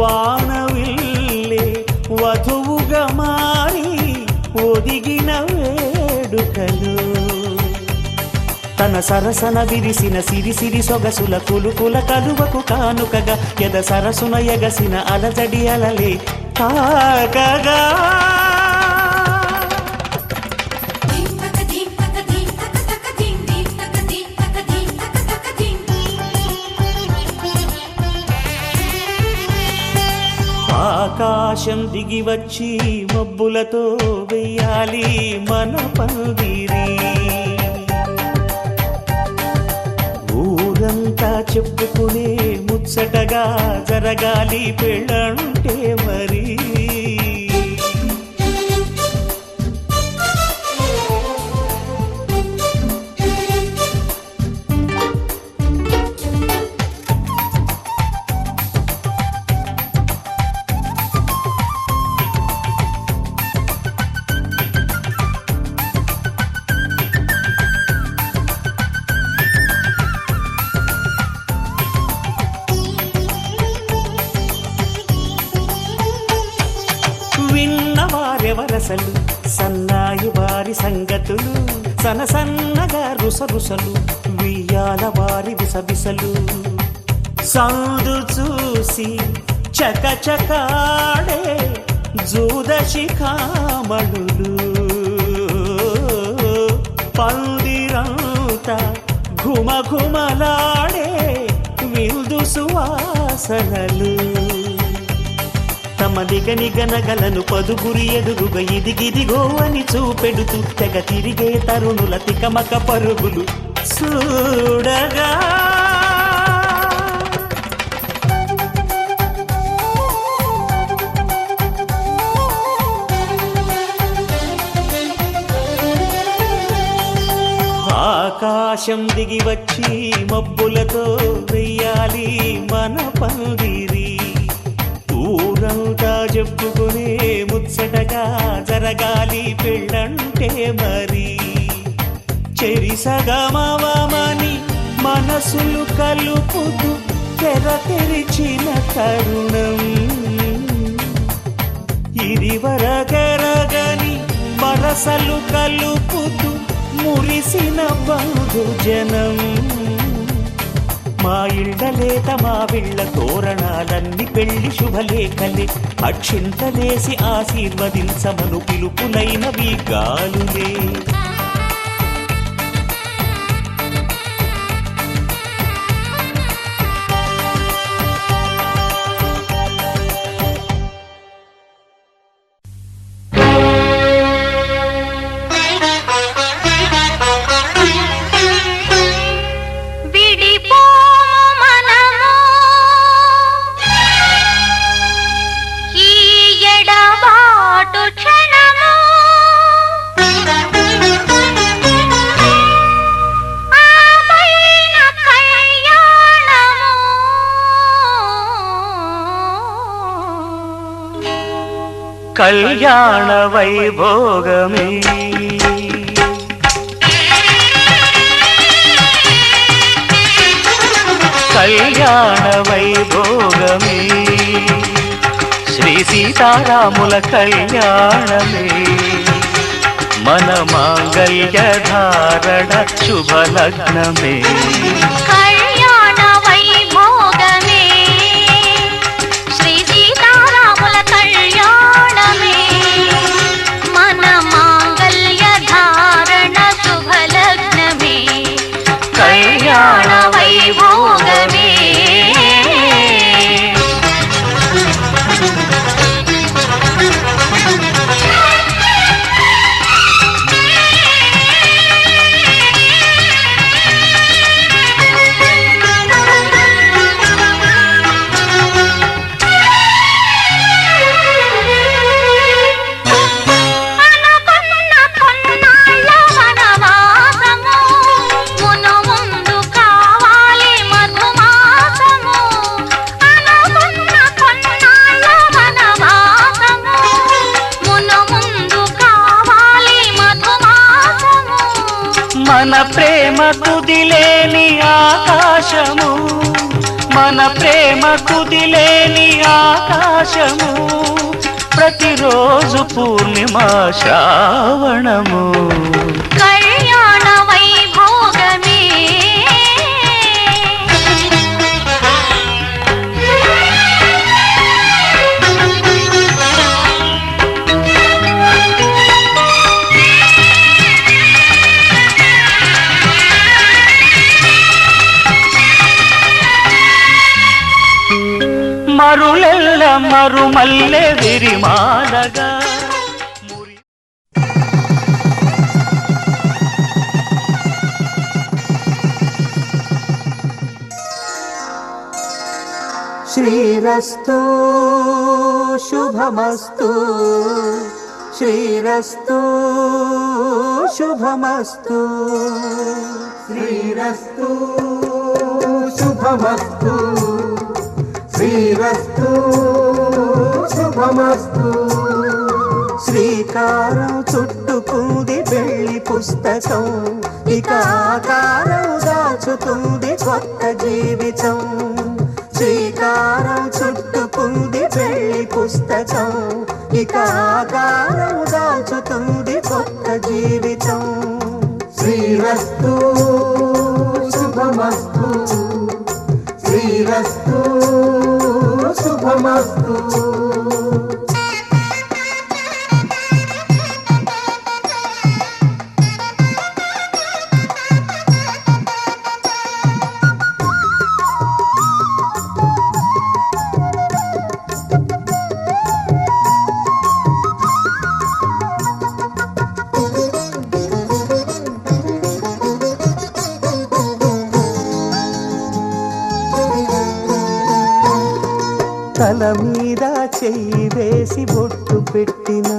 వానవిల్లే వధువుగా మారి ఒదిగిన వేడుకలు. తన సరసన విరిసిన సిరిసిరి సొగసుల కులుకుల కలువకు కానుకగా ఎద సరసున ఎగసిన అలజడి అలలే తాకగా. ఆకాశం దిగి వచ్చి మబ్బులతో వెయ్యాలి మన పందిరి. ఊరంతా చెప్పుకునే ముచ్చటగా జరగాలి పెళ్ళంటే మరి. విన్నవారెవరసలు సన్నాయి వారి సంగతులు. సనసన్నగా రుసరుసలు వియ్యాల వారి విసవిసలు. సందు చూసి చకచకాడే జూదశిఖామణులు. పందిరంతా ఘుమఘుమలాడే విందు సువాసనలు. తమ నిగనిగనగలను పదుగురి ఎదురుగా ఇదిగిదిగో అని చూపెడుతూ తెగ తిరిగే తరుణుల తికమక పరుగులు చూడగా. ఆకాశం దిగి వచ్చి మబ్బులతో వెయ్యాలి మన పందిరి. ఊరంతా చెప్పుకునే ముచ్చటగా జరగాలి పెళ్ళంటే మరి. చెరిసగమవమని మనసులు కలుపుతూ తెర తెరిచిన తరుణం. ఇది వరకెరగని వరసలు కలుపుతూ మురిసిన బంధుజనం. మా ఇళ్ళలేత మా వీళ్ళ తోరణాలన్నీ పెళ్లి శుభలేఖలే. అక్షింతలేసి ఆశీర్వదించమను పిలుపులైన వీగాలులే. క్షణము కళ్యాణ వైభోగమే కళ్యాణ వైభోగమే శ్రీ సీతారాముల కళ్యాణమే మన మాంగళ్య ధారణ శుభలగ్నమే కళ్యాణ వైభోగమే శ్రీ సీతారాముల కళ్యాణమే మన మాంగళ్య ధారణ శుభలగ్నమే కళ్యాణ వైభోగమే మన ప్రేమ కుదిలేని ఆకాశము మన ప్రేమ కుదిలేని ఆకాశము ప్రతిరోజు పూర్ణిమ శ్రావణము కళ్యాణ వైభోగమే మరులెల్ల మరుమల్లె విరిమాలగా శ్రీరస్తు శుభమస్తు శ్రీరస్తు శుభమస్తు శ్రీరస్తు శుభమస్తు శ్రీరస్తు శుభమస్తు శ్రీకారం చుట్టుకుంది పెళ్లి పుస్తకం ఇక ఆకారం దాచుతుంది కొత్త జీవితం శ్రీకారం చుట్టుకుంది పెళ్లి పుస్తకం ఇక ఆకారం దాచుతుంది కొత్త జీవితం శ్రీరస్తు శుభమస్తు శ్రీరస్తు శుభమస్తు తల మీద చెయ్యి వేసి బొట్టు పెట్టినా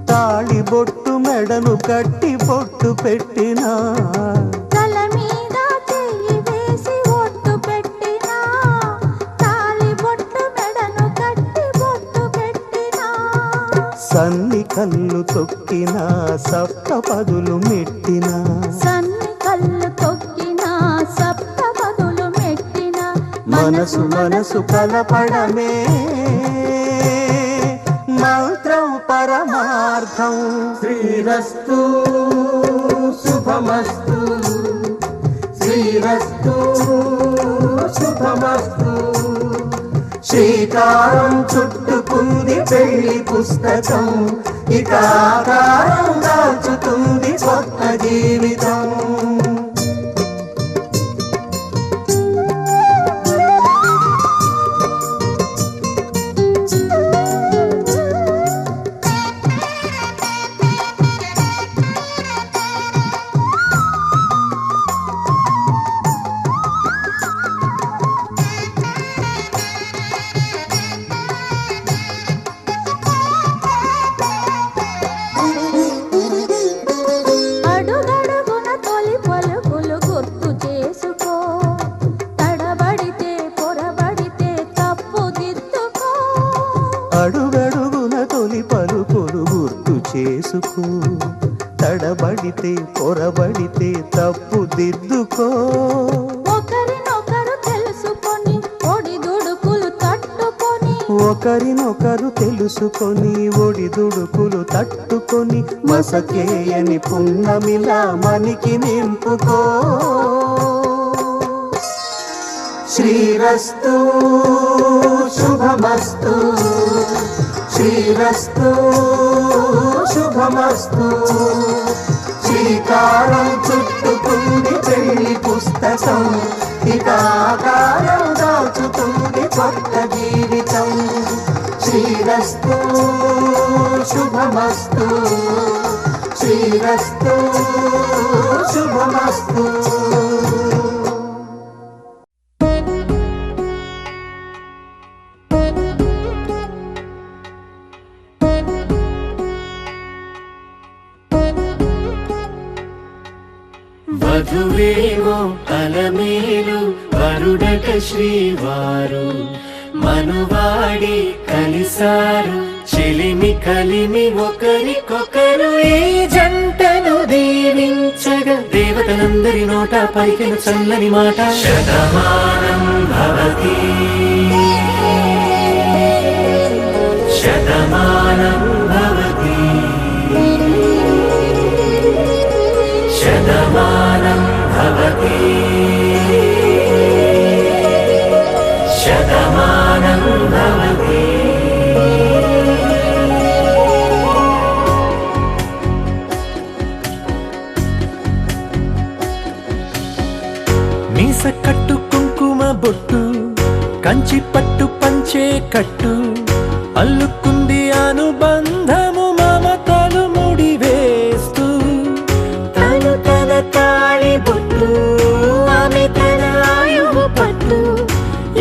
తాళి బొట్టు మెడను కట్టి బొట్టు పెట్టినా తల మీద చెయ్యి వేసి బొట్టు పెట్టినా తాళి బొట్టు మెడను కట్టి బొట్టు పెట్టినా సన్ని కళ్ళు తొక్కినా సప్త పదులు మెట్టినా సన్ని కళ్ళు తొక్కినా సప్త పదులు మెట్టినా మనసు మనసు కలపడమే మంత్రం పరమార్థం శ్రీరస్తు శుభమస్తు శ్రీరస్తు శుభమస్తు శ్రీకారం చుట్టుకుంది పెళ్లి పుస్తకం ఇక ఆకారం దాచుతుంది కొత్త జీవితం అడుగడుగున తొలి పలుకు బ్రతుకులు గుర్తు చేసుకో, తడబడితే పొరబడితే తప్పు దిద్దుకో. ఒకరినొకరు తెలుసుకొని ఒడిదుడుకులు తట్టుకొని, ఒకరినొకరు తెలుసుకొని ఒడిదుడుకులు తట్టుకొని, మసకేయని పున్నమిలా మనికి నింపుకో. శ్రీరస్తు శుభమస్తు, శ్రీరస్తు శుభమస్తు. శ్రీకారం చుట్టుకుంది పెళ్లి పుస్తకం, ఇక ఆకారం దాచుతుంది కొత్త జీవితం. శ్రీరస్తు శుభమస్తు, శ్రీరస్తు శుభమస్తు. వధువేవో అలమేలు వరుడట శ్రీవారు, మనువాడి కలిసారు చెలిమి కలిమి ఒకరికొకరు. ఈ జంటను దీవించగా దేవతలందరి నోట పలికిన చల్లని మాట. శతమానం భవతి శతమానం భవతి శతమానం భవతి శతమానం భవతి. మీస కట్టు కుంకుమ బొట్టు, కంచి పట్టు పంచే కట్టు, అల్లుకుంది అనుబంధము మమతలు ముడివేస్తూ. తను తన తాళి బొట్టు, ఆమె తన ఆయువు పట్టు,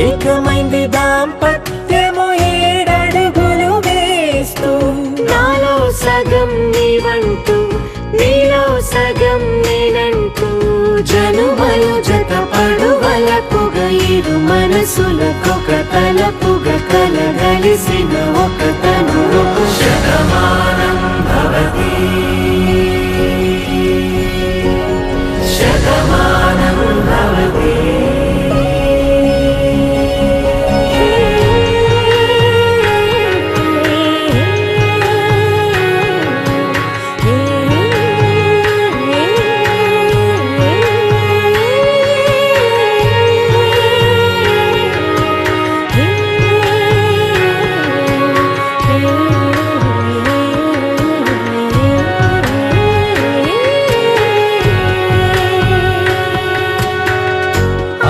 ఏకమైంది దాంపత్యము 7 అడుగులు వేస్తూ. నాలో సగం నీవంటూ నీలో సగం నేనంటూ, జనుమలు జతపడువలపుగా ఇరు మనసులకొక తలపుగా కలగలిసిన ఒక తనువు. శతమానం భవతి శతమానం భవతి.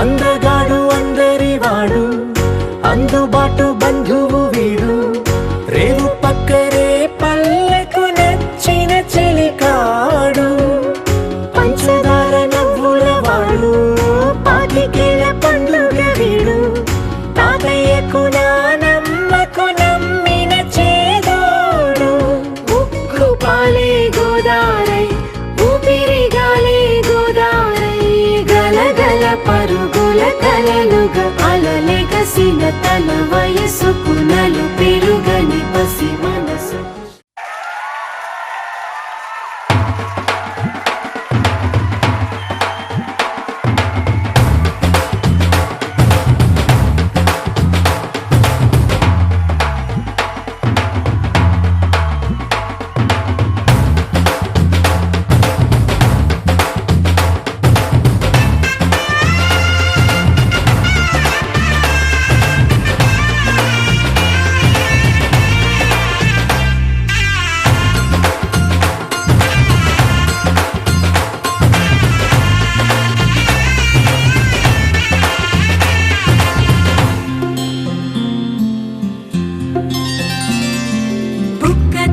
అందగాడు అందరివాడు, అందుబాటు బంధువు వీడు, రేవు పక్కరే పల్లెకు నచ్చిన చెలికాడు. పంచదార నవ్వుల వాడు, పాతికేల పండుగ వీడు, తాతయ్యకు నానమ్మకు నమ్మిన చేదోడు. ఉక్కు పాలే గోదారై ఊపిరిగాలే గోదారై, గలగల పరుగుల కలలుగా అలలెగసిన తన వయసుకు నలు పెరుగని పసి మనసు.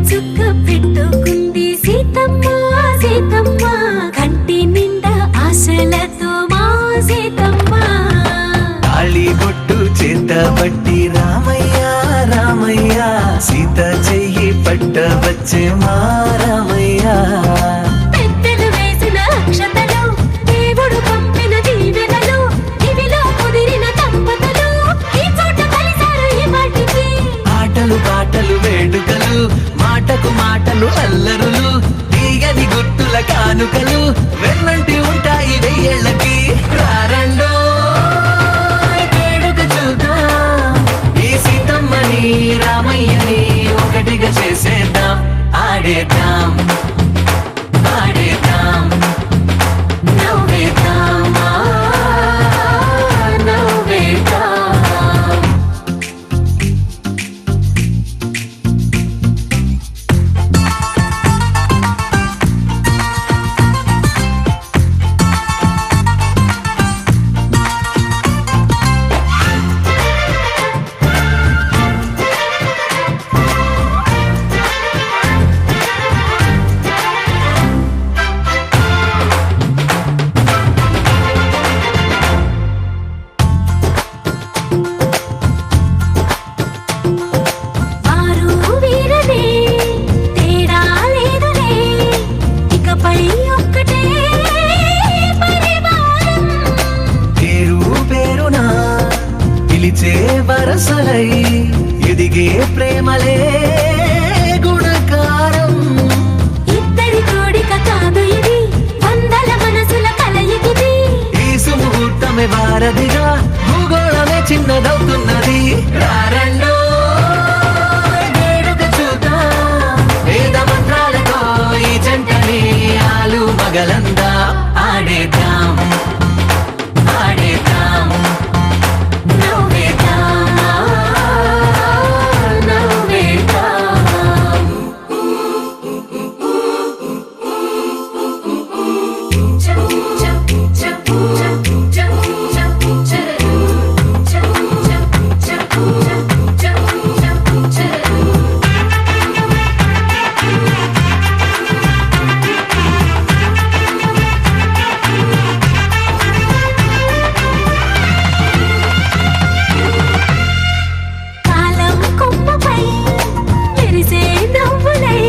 చుక్క పెట్టుకుంది సీతమ్మ సీతమ్మ, కంటి నిండా ఆశలతో మా సీతమ్మ. తాళి బొట్టు చేతబట్టి రామయ్య రామయ్య, సీత చెయ్యి పట్ట వచ్చే మా రామయ్య. పెద్దలు వేసిన అక్షతలు, దేవుడు పంపిన దీవెనలు, ఇవిలో కుదిరిన దంపతులు ఈ చోట కలిసారు ఈ మాటికి. ఆటలు పాటలు వేడుకలు మాట మాటలకు మాటలు అల్లరులు తీయని గుర్తుల కానుకలు వెన్నంటి ఉంటాయి వెయ్యేళ్ళకి రారండో వేడుక చూద్దాం ఈ సీతమ్మని రామయ్యని ఒకటిగా చేసేద్దాం ఆడేద్దాం ఆడేద్దాం నవ్వేద్దాం నవ్వేద్దాం వారు వీరనే తేడా లేదులే ఇకపై ఒక్కటే పరివారం పేరు పేరున పిలిచే వరసలై ఎదిగే ప్రేమలే గుణకారం ఇద్దరి కోడిక కాదు ఇది వందల మనసుల కలయికిది ఈ సుముహూర్తమే వారధిగా భూగోళమే చిన్నదవుతున్నది రారండో వేడుక చూద్దాం వేద మంత్రాలతో ఈ జంటని ఆలు మగలందా ఆడేద్దాం ఆడేద్దాం నవ్వేద్దాం నవ్వేద్దాం కాలం కొమ్మపై మెరిసే నవ్వులై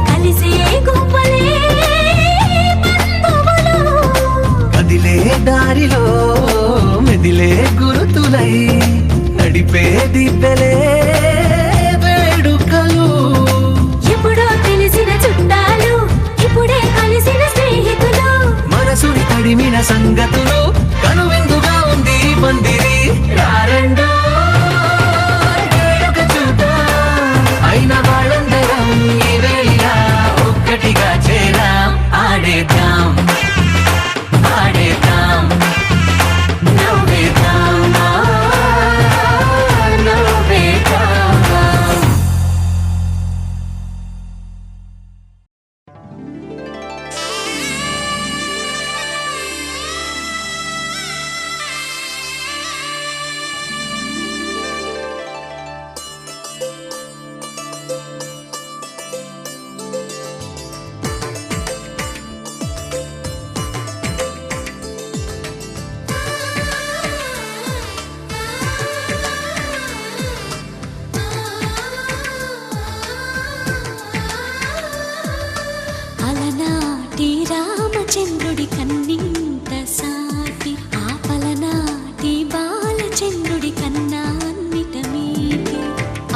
కలిసే గువ్వలే బంధువులు కదిలే దారిలో మెదిలే గురుతులై నడిపే దిబ్బెలే వేడుకలు ఎప్పుడో తెలిసిన చుట్టాలు ఇప్పుడే కలిసిన స్నేహితులు మనసుని తడిమిన సంగతులు కనువిందుగా ఉంది ఈ పందిరి రారండో వేడుక చూద్దాం అయిన వాళ్ళందరం ఈ వేళ ఒక్కటిగా చేరాం ఆడేద్దాం ఆడేద్దాం నవ్వేద్దాం నవ్వేద్దాం అలనాటి రామచంద్రుడి కన్నింత సాటి ఆపలనాటి బాలచంద్రుడి కన్నా అన్నిట మీటి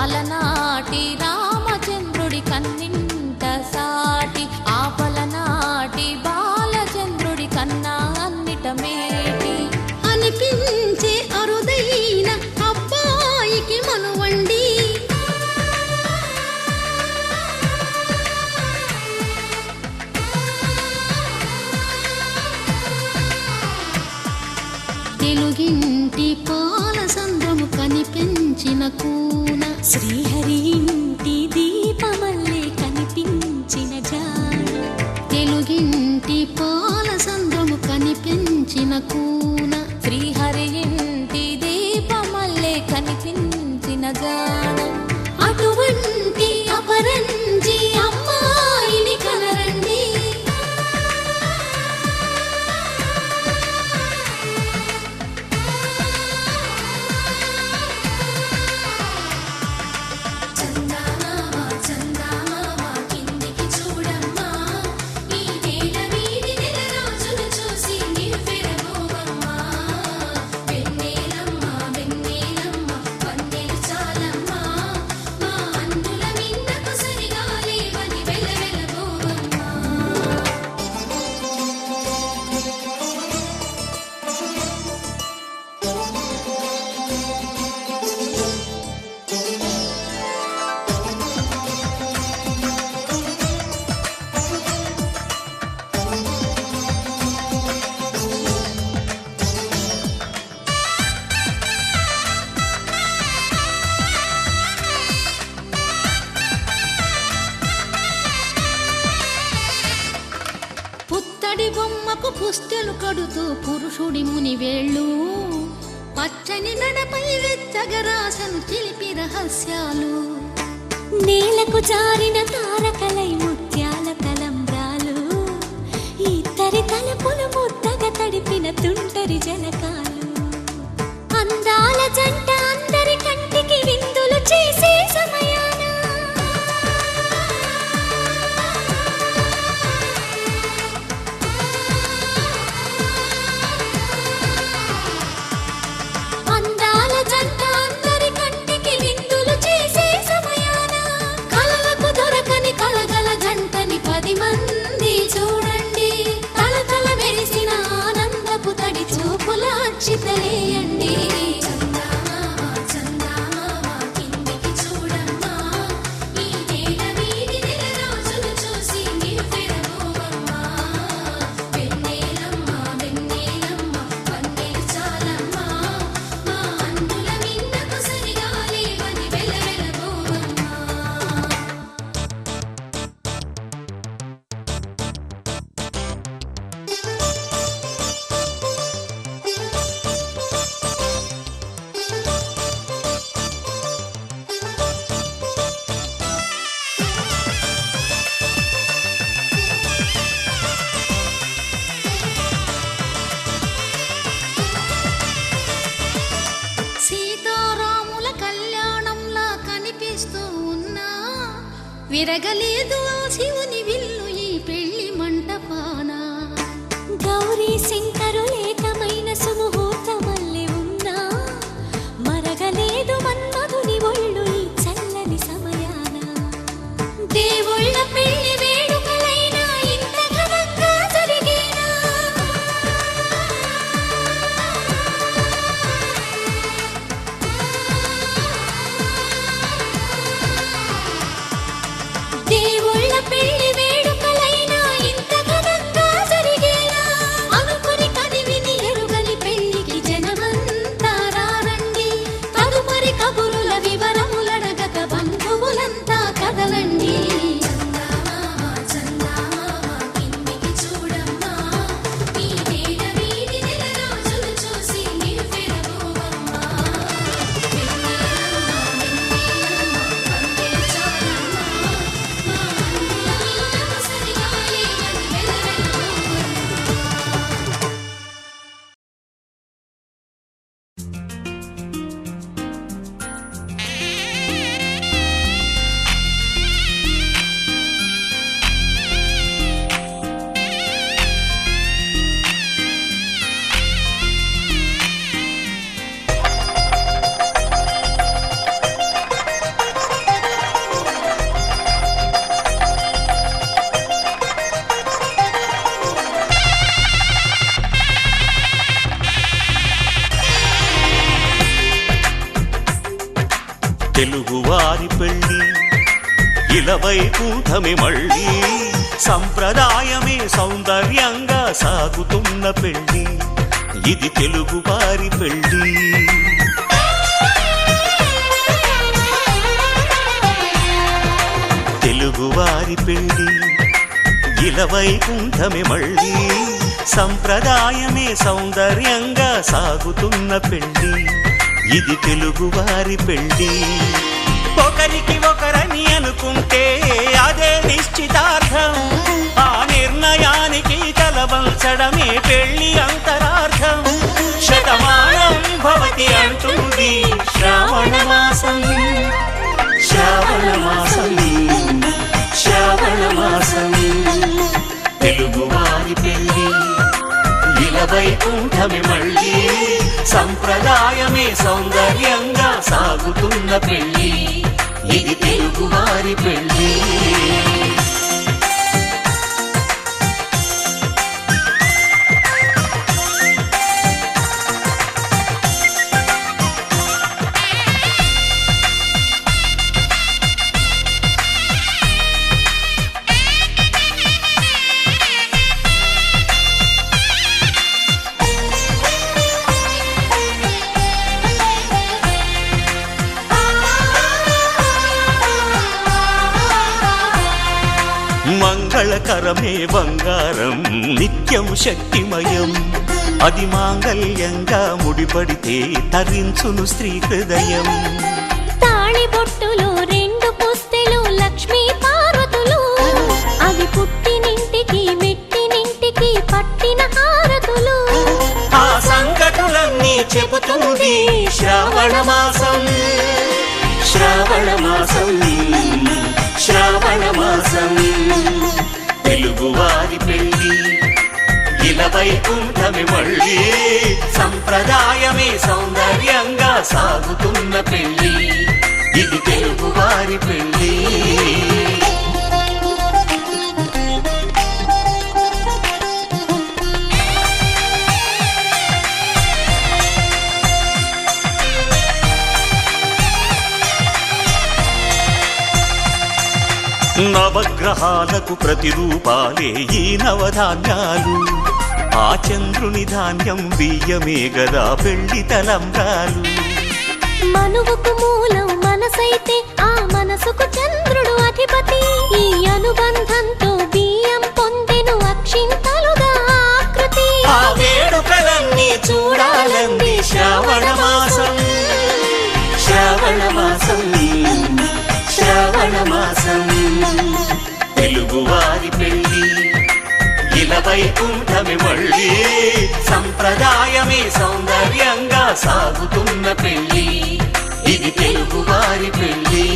అలనాటి రామచంద్రుడి కన్నింట సాటి ఆపలనాటి బాలచంద్రుడి కన్నా అన్నిట మేటి అనిపించే అరుదైన అబ్బాయికి మనువండి తెలుగింటి పాల సంద్రము కనిపించిన కూన శ్రీహరి ఇంటి దీపమల్లే కనిపించిన జాడ తెలుగింటి పాల సంద్రము కనిపించిన కూన శ్రీహరి ఇంటి దీపమల్లే కనిపించిన జాడ అటువంటి అపరంజి అమ్మాయిని కనరండి చూడమ్మా ఈ వేళ వీడి నెల రోజులు చూసి నిర్వెరబోవమ్మా పుత్తడి బొమ్మకు పుస్తెలు కడుతూ పురుషుడి ముని వేళ్ళు పచ్చని నడపై వెచ్చగరాసను చిలిపి రహస్యాలు నేలకు జారిన తారకలై ముత్యాల తలంబ్రాలు ఇద్దరి తలపులు ముద్దగా తడిపిన తుంటరి జలకాలు అందాల జంట అందరి కంటికి విందులు చేసే సమయాన అందాల జంట అందరి కంటికి విందులు చేసే సమయాన కలలకు దొరకని కలగల జంటని 10 మంది చూడండి తలతల మెరిసిన ఆనందపు తడి చూపుల అక్షితలేయండి సీతారాముల కళ్యాణంలా కనిపిస్తూ ఉన్నా విరగలేదు ఆ శివుని విల్లు ఈ పెళ్లి మంటపాన గౌరీ శంకరు ఏకమైన సుముహూర్తమల్లె ఉన్నా మరగలేదు మన్మధుని ఒళ్ళు ఈ చల్లని సమయాన దేవుళ్ళ పెళ్లి వేడుకలైనా ఇంత ఘనంగా జరిగేనా దేవుళ్ళ పెళ్లి వేడుకలైనా ఇంత ఘనంగా జరిగేలా అనుకుని కదివిని ఎరుగని పెళ్లికి జనమంతా రారండి తదుపరి కబురుల వివరములడగక బంధువులంతా కదలండి తెలుగువారి పెళ్ళి ఇలవై కూటమి మళ్ళీ సంప్రదాయమే సౌందర్యంగా సాగుతున్న పెళ్ళి ఇది తెలుగువారి పెళ్ళి తెలుగువారి పెళ్ళి ఇలవై కూటమి మళ్ళీ సంప్రదాయమే సౌందర్యంగా సాగుతున్న పెళ్ళి ఇది తెలుగువారి పెళ్ళి ఒకరికి ఒకరని అనుకుంటే అదే నిశ్చితార్థం ఆ నిర్ణయానికి తలవంచడమే పెళ్ళి అంతరార్థం శతమానం భవతి అంటుంది శ్రావణ మాసం శ్రావణ మాసం శ్రావణ మాసం తెలుగువారి పెళ్ళి ఇలవై కూటమి మళ్ళీ సంప్రదాయమే సౌందర్యంగా సాగుతున్న పెళ్ళి ఇది తెలుగువారి పెళ్ళి మంగళకరమే బంగారం నిత్యం శక్తిమయం అది మాంగళ్యంగా ముడిపడితే తరించును స్త్రీ హృదయం తాళి బొట్టులో 2 పుస్తెలు లక్ష్మీ పార్వతులు అవి పుట్టినింటికి మెట్టినింటికి పట్టిన హారతులు ఆ సంకటులన్నీ చెబుతుంది శ్రావణ మాసం శ్రావణ మాసం శ్రావణ మాసం తెలుగువారి పెళ్ళి ఇలా వైకుంఠమి మళ్ళీ సంప్రదాయమే సౌందర్యంగా సాగుతున్న పెళ్ళి ఇది తెలుగువారి పెళ్ళి నవగ్రహాలకు ప్రతిరూపాలే ఈ నవధాన్యాలు ఆ చంద్రుని ధాన్యం బియ్యమే గదా పెళ్లి తలంబ్రాలు మనువుకు మూలం మనసైతే ఆ మనసుకు చంద్రుడు అధిపతి ఈ అనుబంధంతో బియ్యం పొందెను అక్షింతలుగా ఆకృతి ఆ వేడుకలన్నీ చూడాలంది శ్రావణ మాసం శ్రావణ మాసం శ్రావణ మాసం తెలుగువారి పెళ్ళి ఇలా వైకుంఠమి మళ్ళీ సంప్రదాయమే సౌందర్యంగా సాగుతున్న పెళ్ళి ఇది తెలుగువారి పెళ్ళి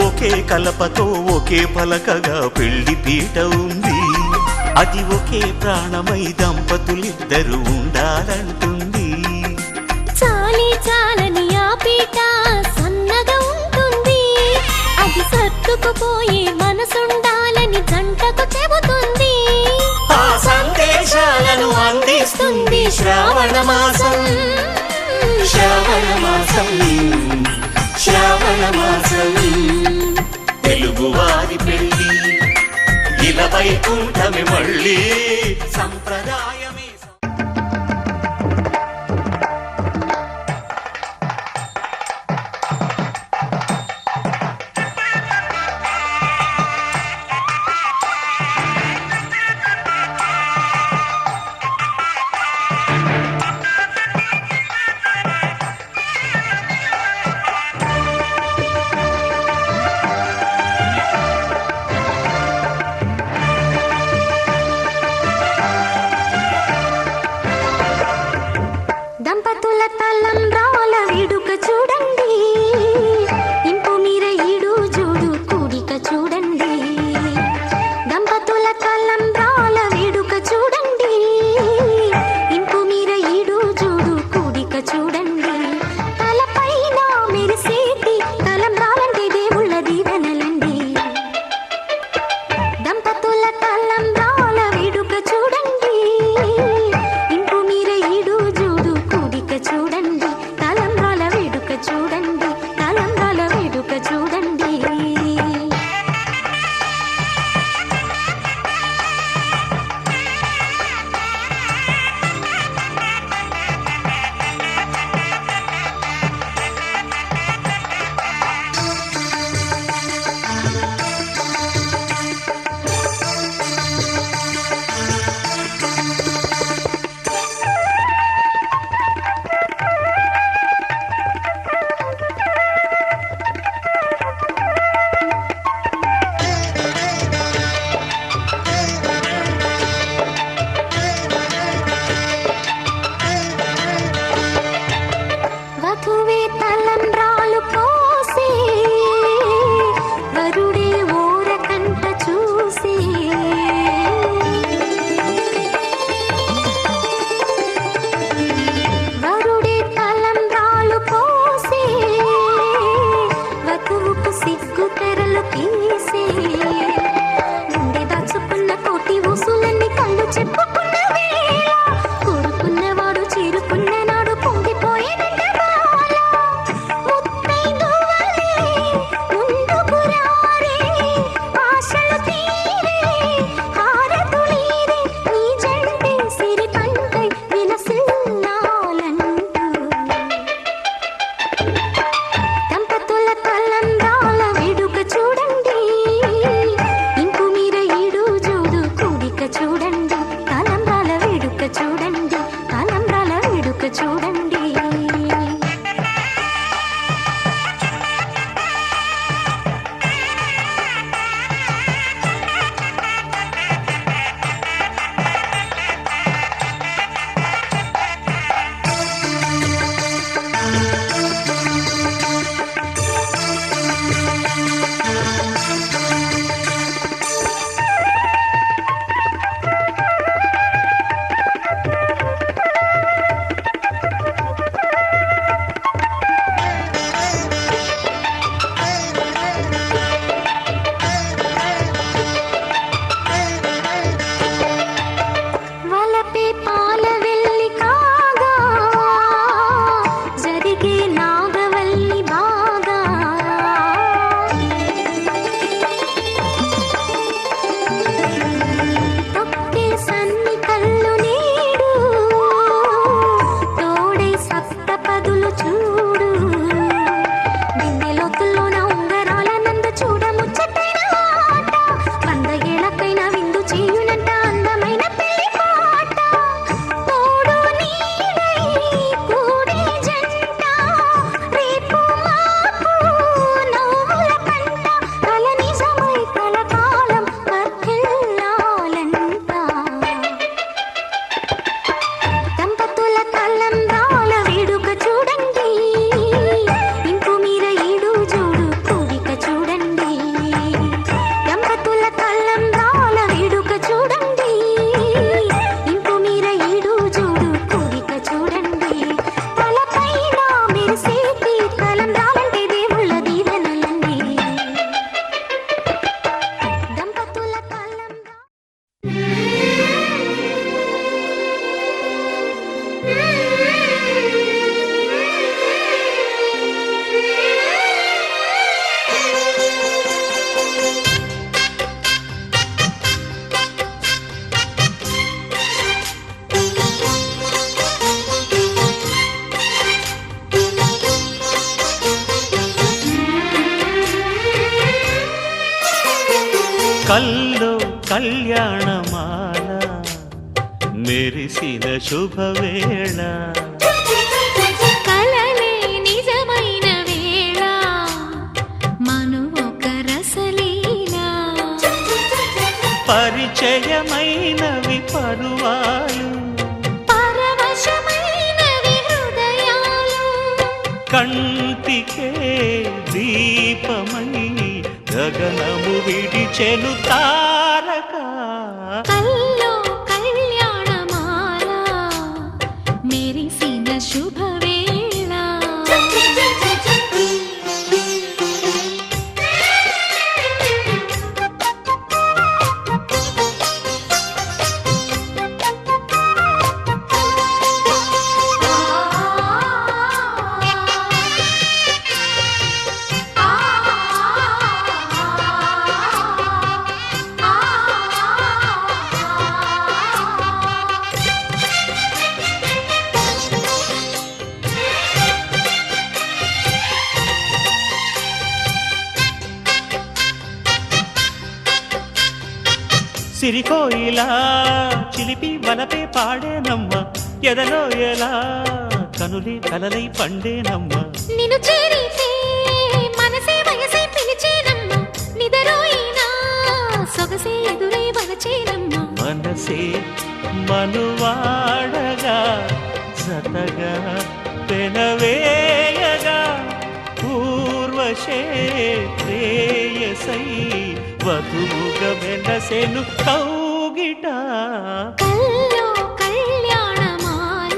ఒకే కలపతో ఒకే పలకగా పెళ్లి పీట ఉంది అది ఒకే ప్రాణమై దంపతులిద్దరు ఉండాలంటుంది చాలి చాలని ఆ పీట సన్నగా ఉంటుంది అది సర్దుకుపోయే మనసుండాలని జంటకు చెబుతుంది ఆ సందేశాలను అందిస్తుంది శ్రావణ మాసం శ్రావణ మాసం శ్రావణ మాసం తెలుగువారి పెళ్ళి ఇలా వైకుంఠమి మళ్ళీ సంప్రదాయమే కల్లో కళ్యాణమాల మెరిసిన శుభవేళ కలలే నిజమైన వేళ మను ఒక రసలీలా పరిచయమైనవి పరువాలు పరవశమైనవి హృదయాలు కంటికే దీపమై గగనము విడిచెను తారక కల్లో కళ్యాణమాల మెరిసిన శుభవేళ సిరికోయిలా చిలిపి వలపే పాడేనమ్మ ఎదలో ఎలా కనులే కలలై పండేనమ్మ నిన్ను చేరితే మనసే వయసే పిలిచేనమ్మ నిదరోయినా సొగసే ఎదురై వలచేనమ్మ మనసే మనువాడగా జతగా పెనవేయగా పూర్వశే ప్రేయసై వధువుగా వెనసెను కౌగిట కల్లో కళ్యాణమాల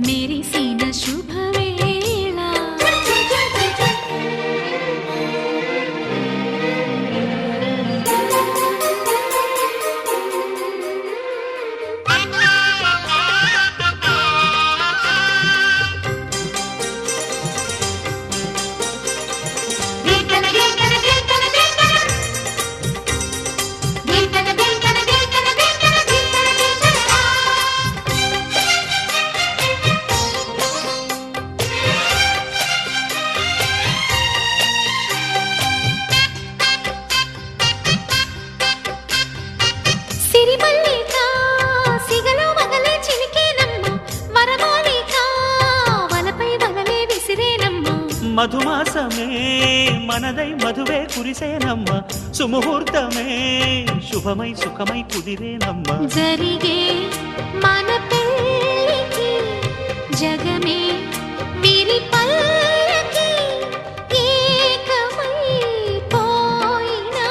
మెరిసిన శుభవేళ సిరిమల్లిక సిగలో మగలే చిలికేనమ్మ వరమాలిక వలపై వలలే విసిరేనమ్మ మధుమాసమే మనదై మధువే కురిసేనమ్మ సుముహూర్తమే శుభమై సుఖమై కుదిరేనమ్మ జరిగే మన పెళ్ళికి జగమే వీరి పల్లకి ఏకమై పోయినా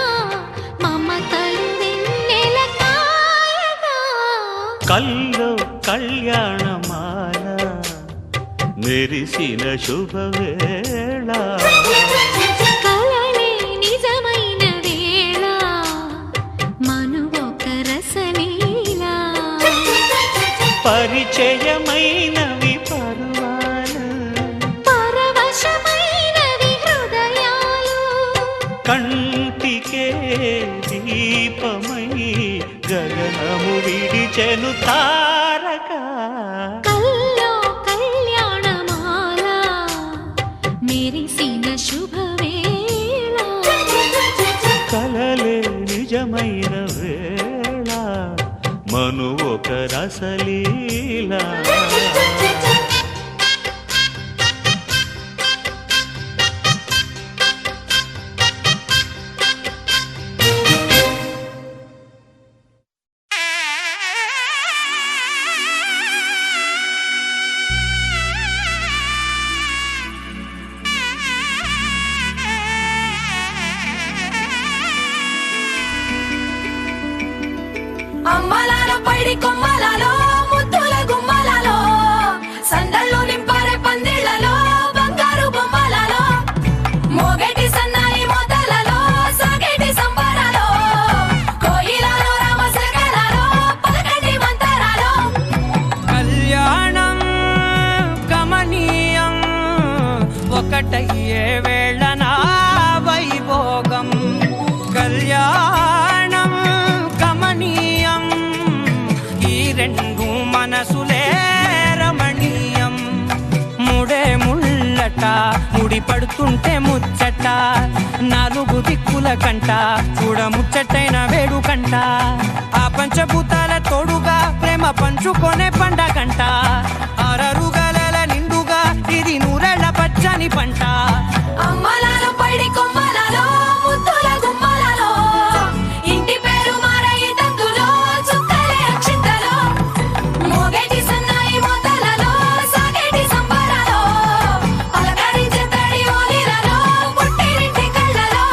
మమతలు వెన్నెల కాయగా కల్లో కళ్యాణమాల మెరిసిన శుభవేళ కలలే నిజమైన వేళ మను ఒక రసలీలా పరిచయమైనవి పరువాలు పరవశమైనవి హృదయాలు కంటికే దీపమై గగనము విడిచెను తారక కల్లో కళ్యాణమాల మెరిసిన శుభవేళ కలలే నిజమైన వేళ మను ఒక రసలీల అమ్మలాలో పైడి కొమ్మలలో ముద్దుల గుమ్మలలో సందళ్ళు నింపారే పందిళ్లలో బంగారు బొమ్మలలో మోగేటి సన్నాయి మోతలలో సాగేటి సంబరాలో కోయిలలో రామశకలలో పలకటి మంతరాలో కళ్యాణం గమనీయం ఒకటయ్యే వేళ నా వైభోగం కళ్యాణం గమనీయం ఈ రెండు మనసులే రమణీయం ముడే ముళ్ళట ముడి పడుతుంటే ముచ్చట నాలుగు దిక్కుల కంట చూడ ముచ్చటైన వేడుకంట ఆ పంచభూతాల తోడుగా ప్రేమ పంచుకొనే పండగంట ఆరరుగల నిండుగా ఇది నూరెళ్ళ పచ్చని పంట అమ్మలాలో పడి కొమ్మలలో ముద్దుల గుమ్మలలో ఇంటి పేరు మారయి తందులో చుక్కలే అక్షింతలో మోగేటి సన్నాయి మోతలలో సాగేటి సంబరాలో పలకరించే తడి ఓలిలలో పుట్టినింటి కళ్ళలో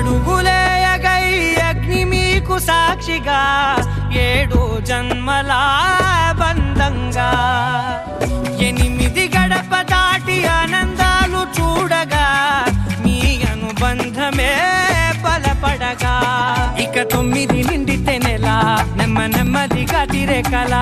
ఏడడుగులేయగై అగ్ని మీకు సాక్షిగా 7 జన్మల బంధంగా 8 గడప దాటి ఆనందాలు చూడగా మీ అనుబంధమే బలపడగా ఇక 9 నిండితే నెల నెమ్మదిగా తిరే కల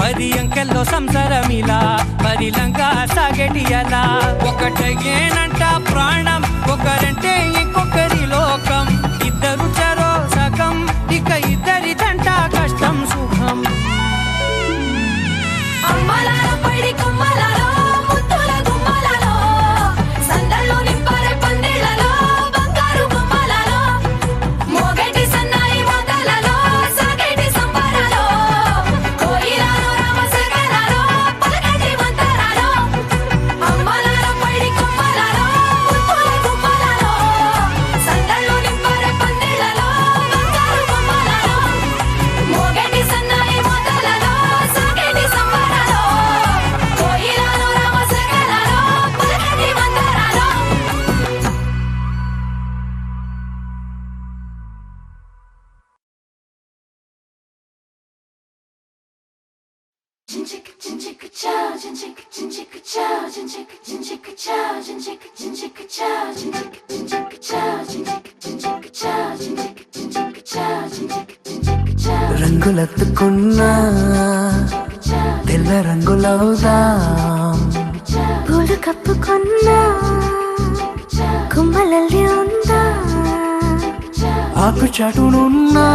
10 అంకెల్లో సంసారమిలా పరిలంగా సాగేటి అలా ఒకటేనంట ప్రాణం ఒకరంటే ఇంకొకరి లోకం ఇద్దరు చరో సగం ఇక ఇద్దరిదంట కష్టం సుఖం అమ్మలాలో పడి కొమ్మలలో ముద్దుల గుమ్మలలో సందల్లో నింపారే పందిళ్ళలో బంగారు బొమ్మలలో మోగేటి సన్నాయి మోతలలో సాగేటి సంబరాలో కోయిలలో రామశకరాలో పలకటి మంతరాలో అమ్మలాలో పడి కొమ్మలలో ముద్దుల గుమ్మలలో సందల్లో నింపారే పందిళ్ళలో బంగారు బొమ్మలలో మోగేటి సన్నాయి మోతలలో సాగేటి సంబరాలో కోయిలలో రామశకరాలో పలకటి మంతరాలో రంగులెత్తుకున్నా తెల్ల రంగులవుదాం పూలు కప్పుకున్నా కుమ్మలల్లి ఉందా ఆకు చాటునున్నా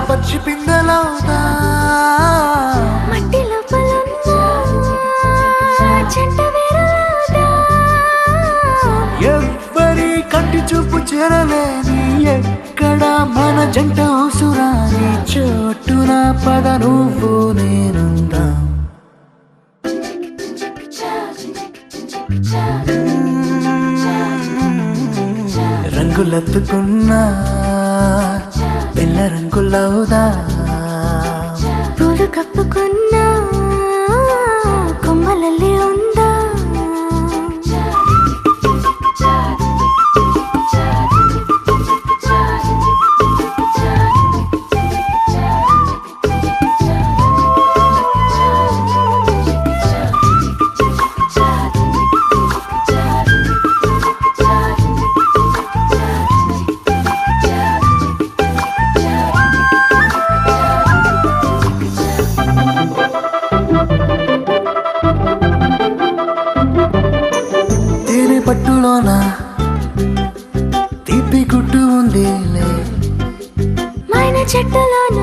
పచ్చి పిందలవుదా మట్టి లోపలున్నా చెంట వేరులాదా ఎవ్వరి కంటి చూపు చేరలేని ఎక్కడ మన జంట అవసరాని చోటున పద నువ్వు నేనుందా రంగులెత్తుకున్నా పిల్ల రంగులవుదా పూలు కప్పుకున్నా కొమ్మలల్లి ఉందా తేనె పట్టులోన తీపి గుట్టు ఉందిలే మైన చెట్టులోన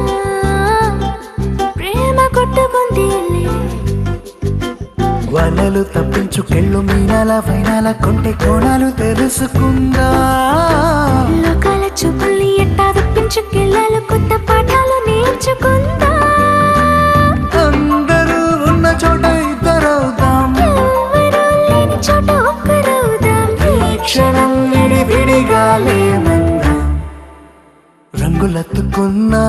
ప్రేమ కొట్టుకుందిలే వలలు తప్పించుకెళ్ళు మీనాల వైనాల కొంటె కోణాలు తెలుసుకుందా లోకాల చూపుల్ని ఎట్టా తప్పించుకెళ్ళాలి కొత్త పాఠాలు నేర్చుకుందా అందరూ ఉన్న చోట ఇద్దరవుదాం ఎవరూ లేని చోట ఒక్కరవుదాం ఈ క్షణం విడివిడిగా లేమందాం రంగులెత్తుకున్నా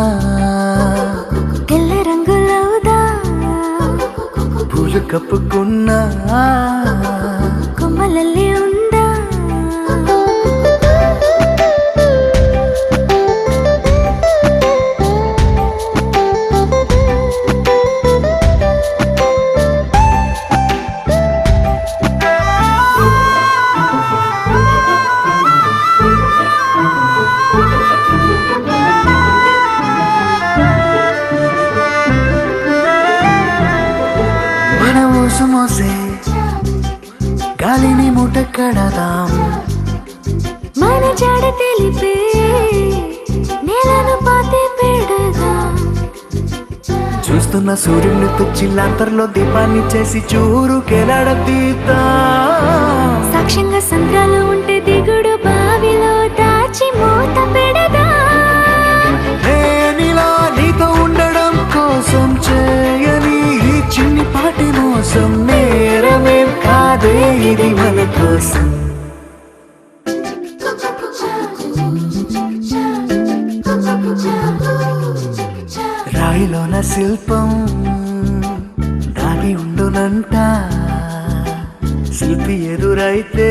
తెల్ల రంగులవుదా పూలు కప్పుకున్నా కొమ్మలల్లి ఉందా మన ఊసు మోసే మూట కడదాం. మన జాడ తెలిపే నేలను పాతి పెడదాం. చూస్తున్న సూర్యుని తుచ్చిల్లాంతర్లో దీపాన్ని చేసి చూరు కెలాడదీద్దాం. సాక్ష్యంగా సంద్రాలు ఉంటే దిగుడు బావిలో దాచి మూత పెడదాం. నేనిలా నీతో ఉండడం కోసం చేయని ఈ చిన్ని పాటి మోసం నేరమేం కాదే ఇది మన కోసం. రాయిలోన శిల్పం దాగి ఉండునంట, శిల్పి ఎదురైతే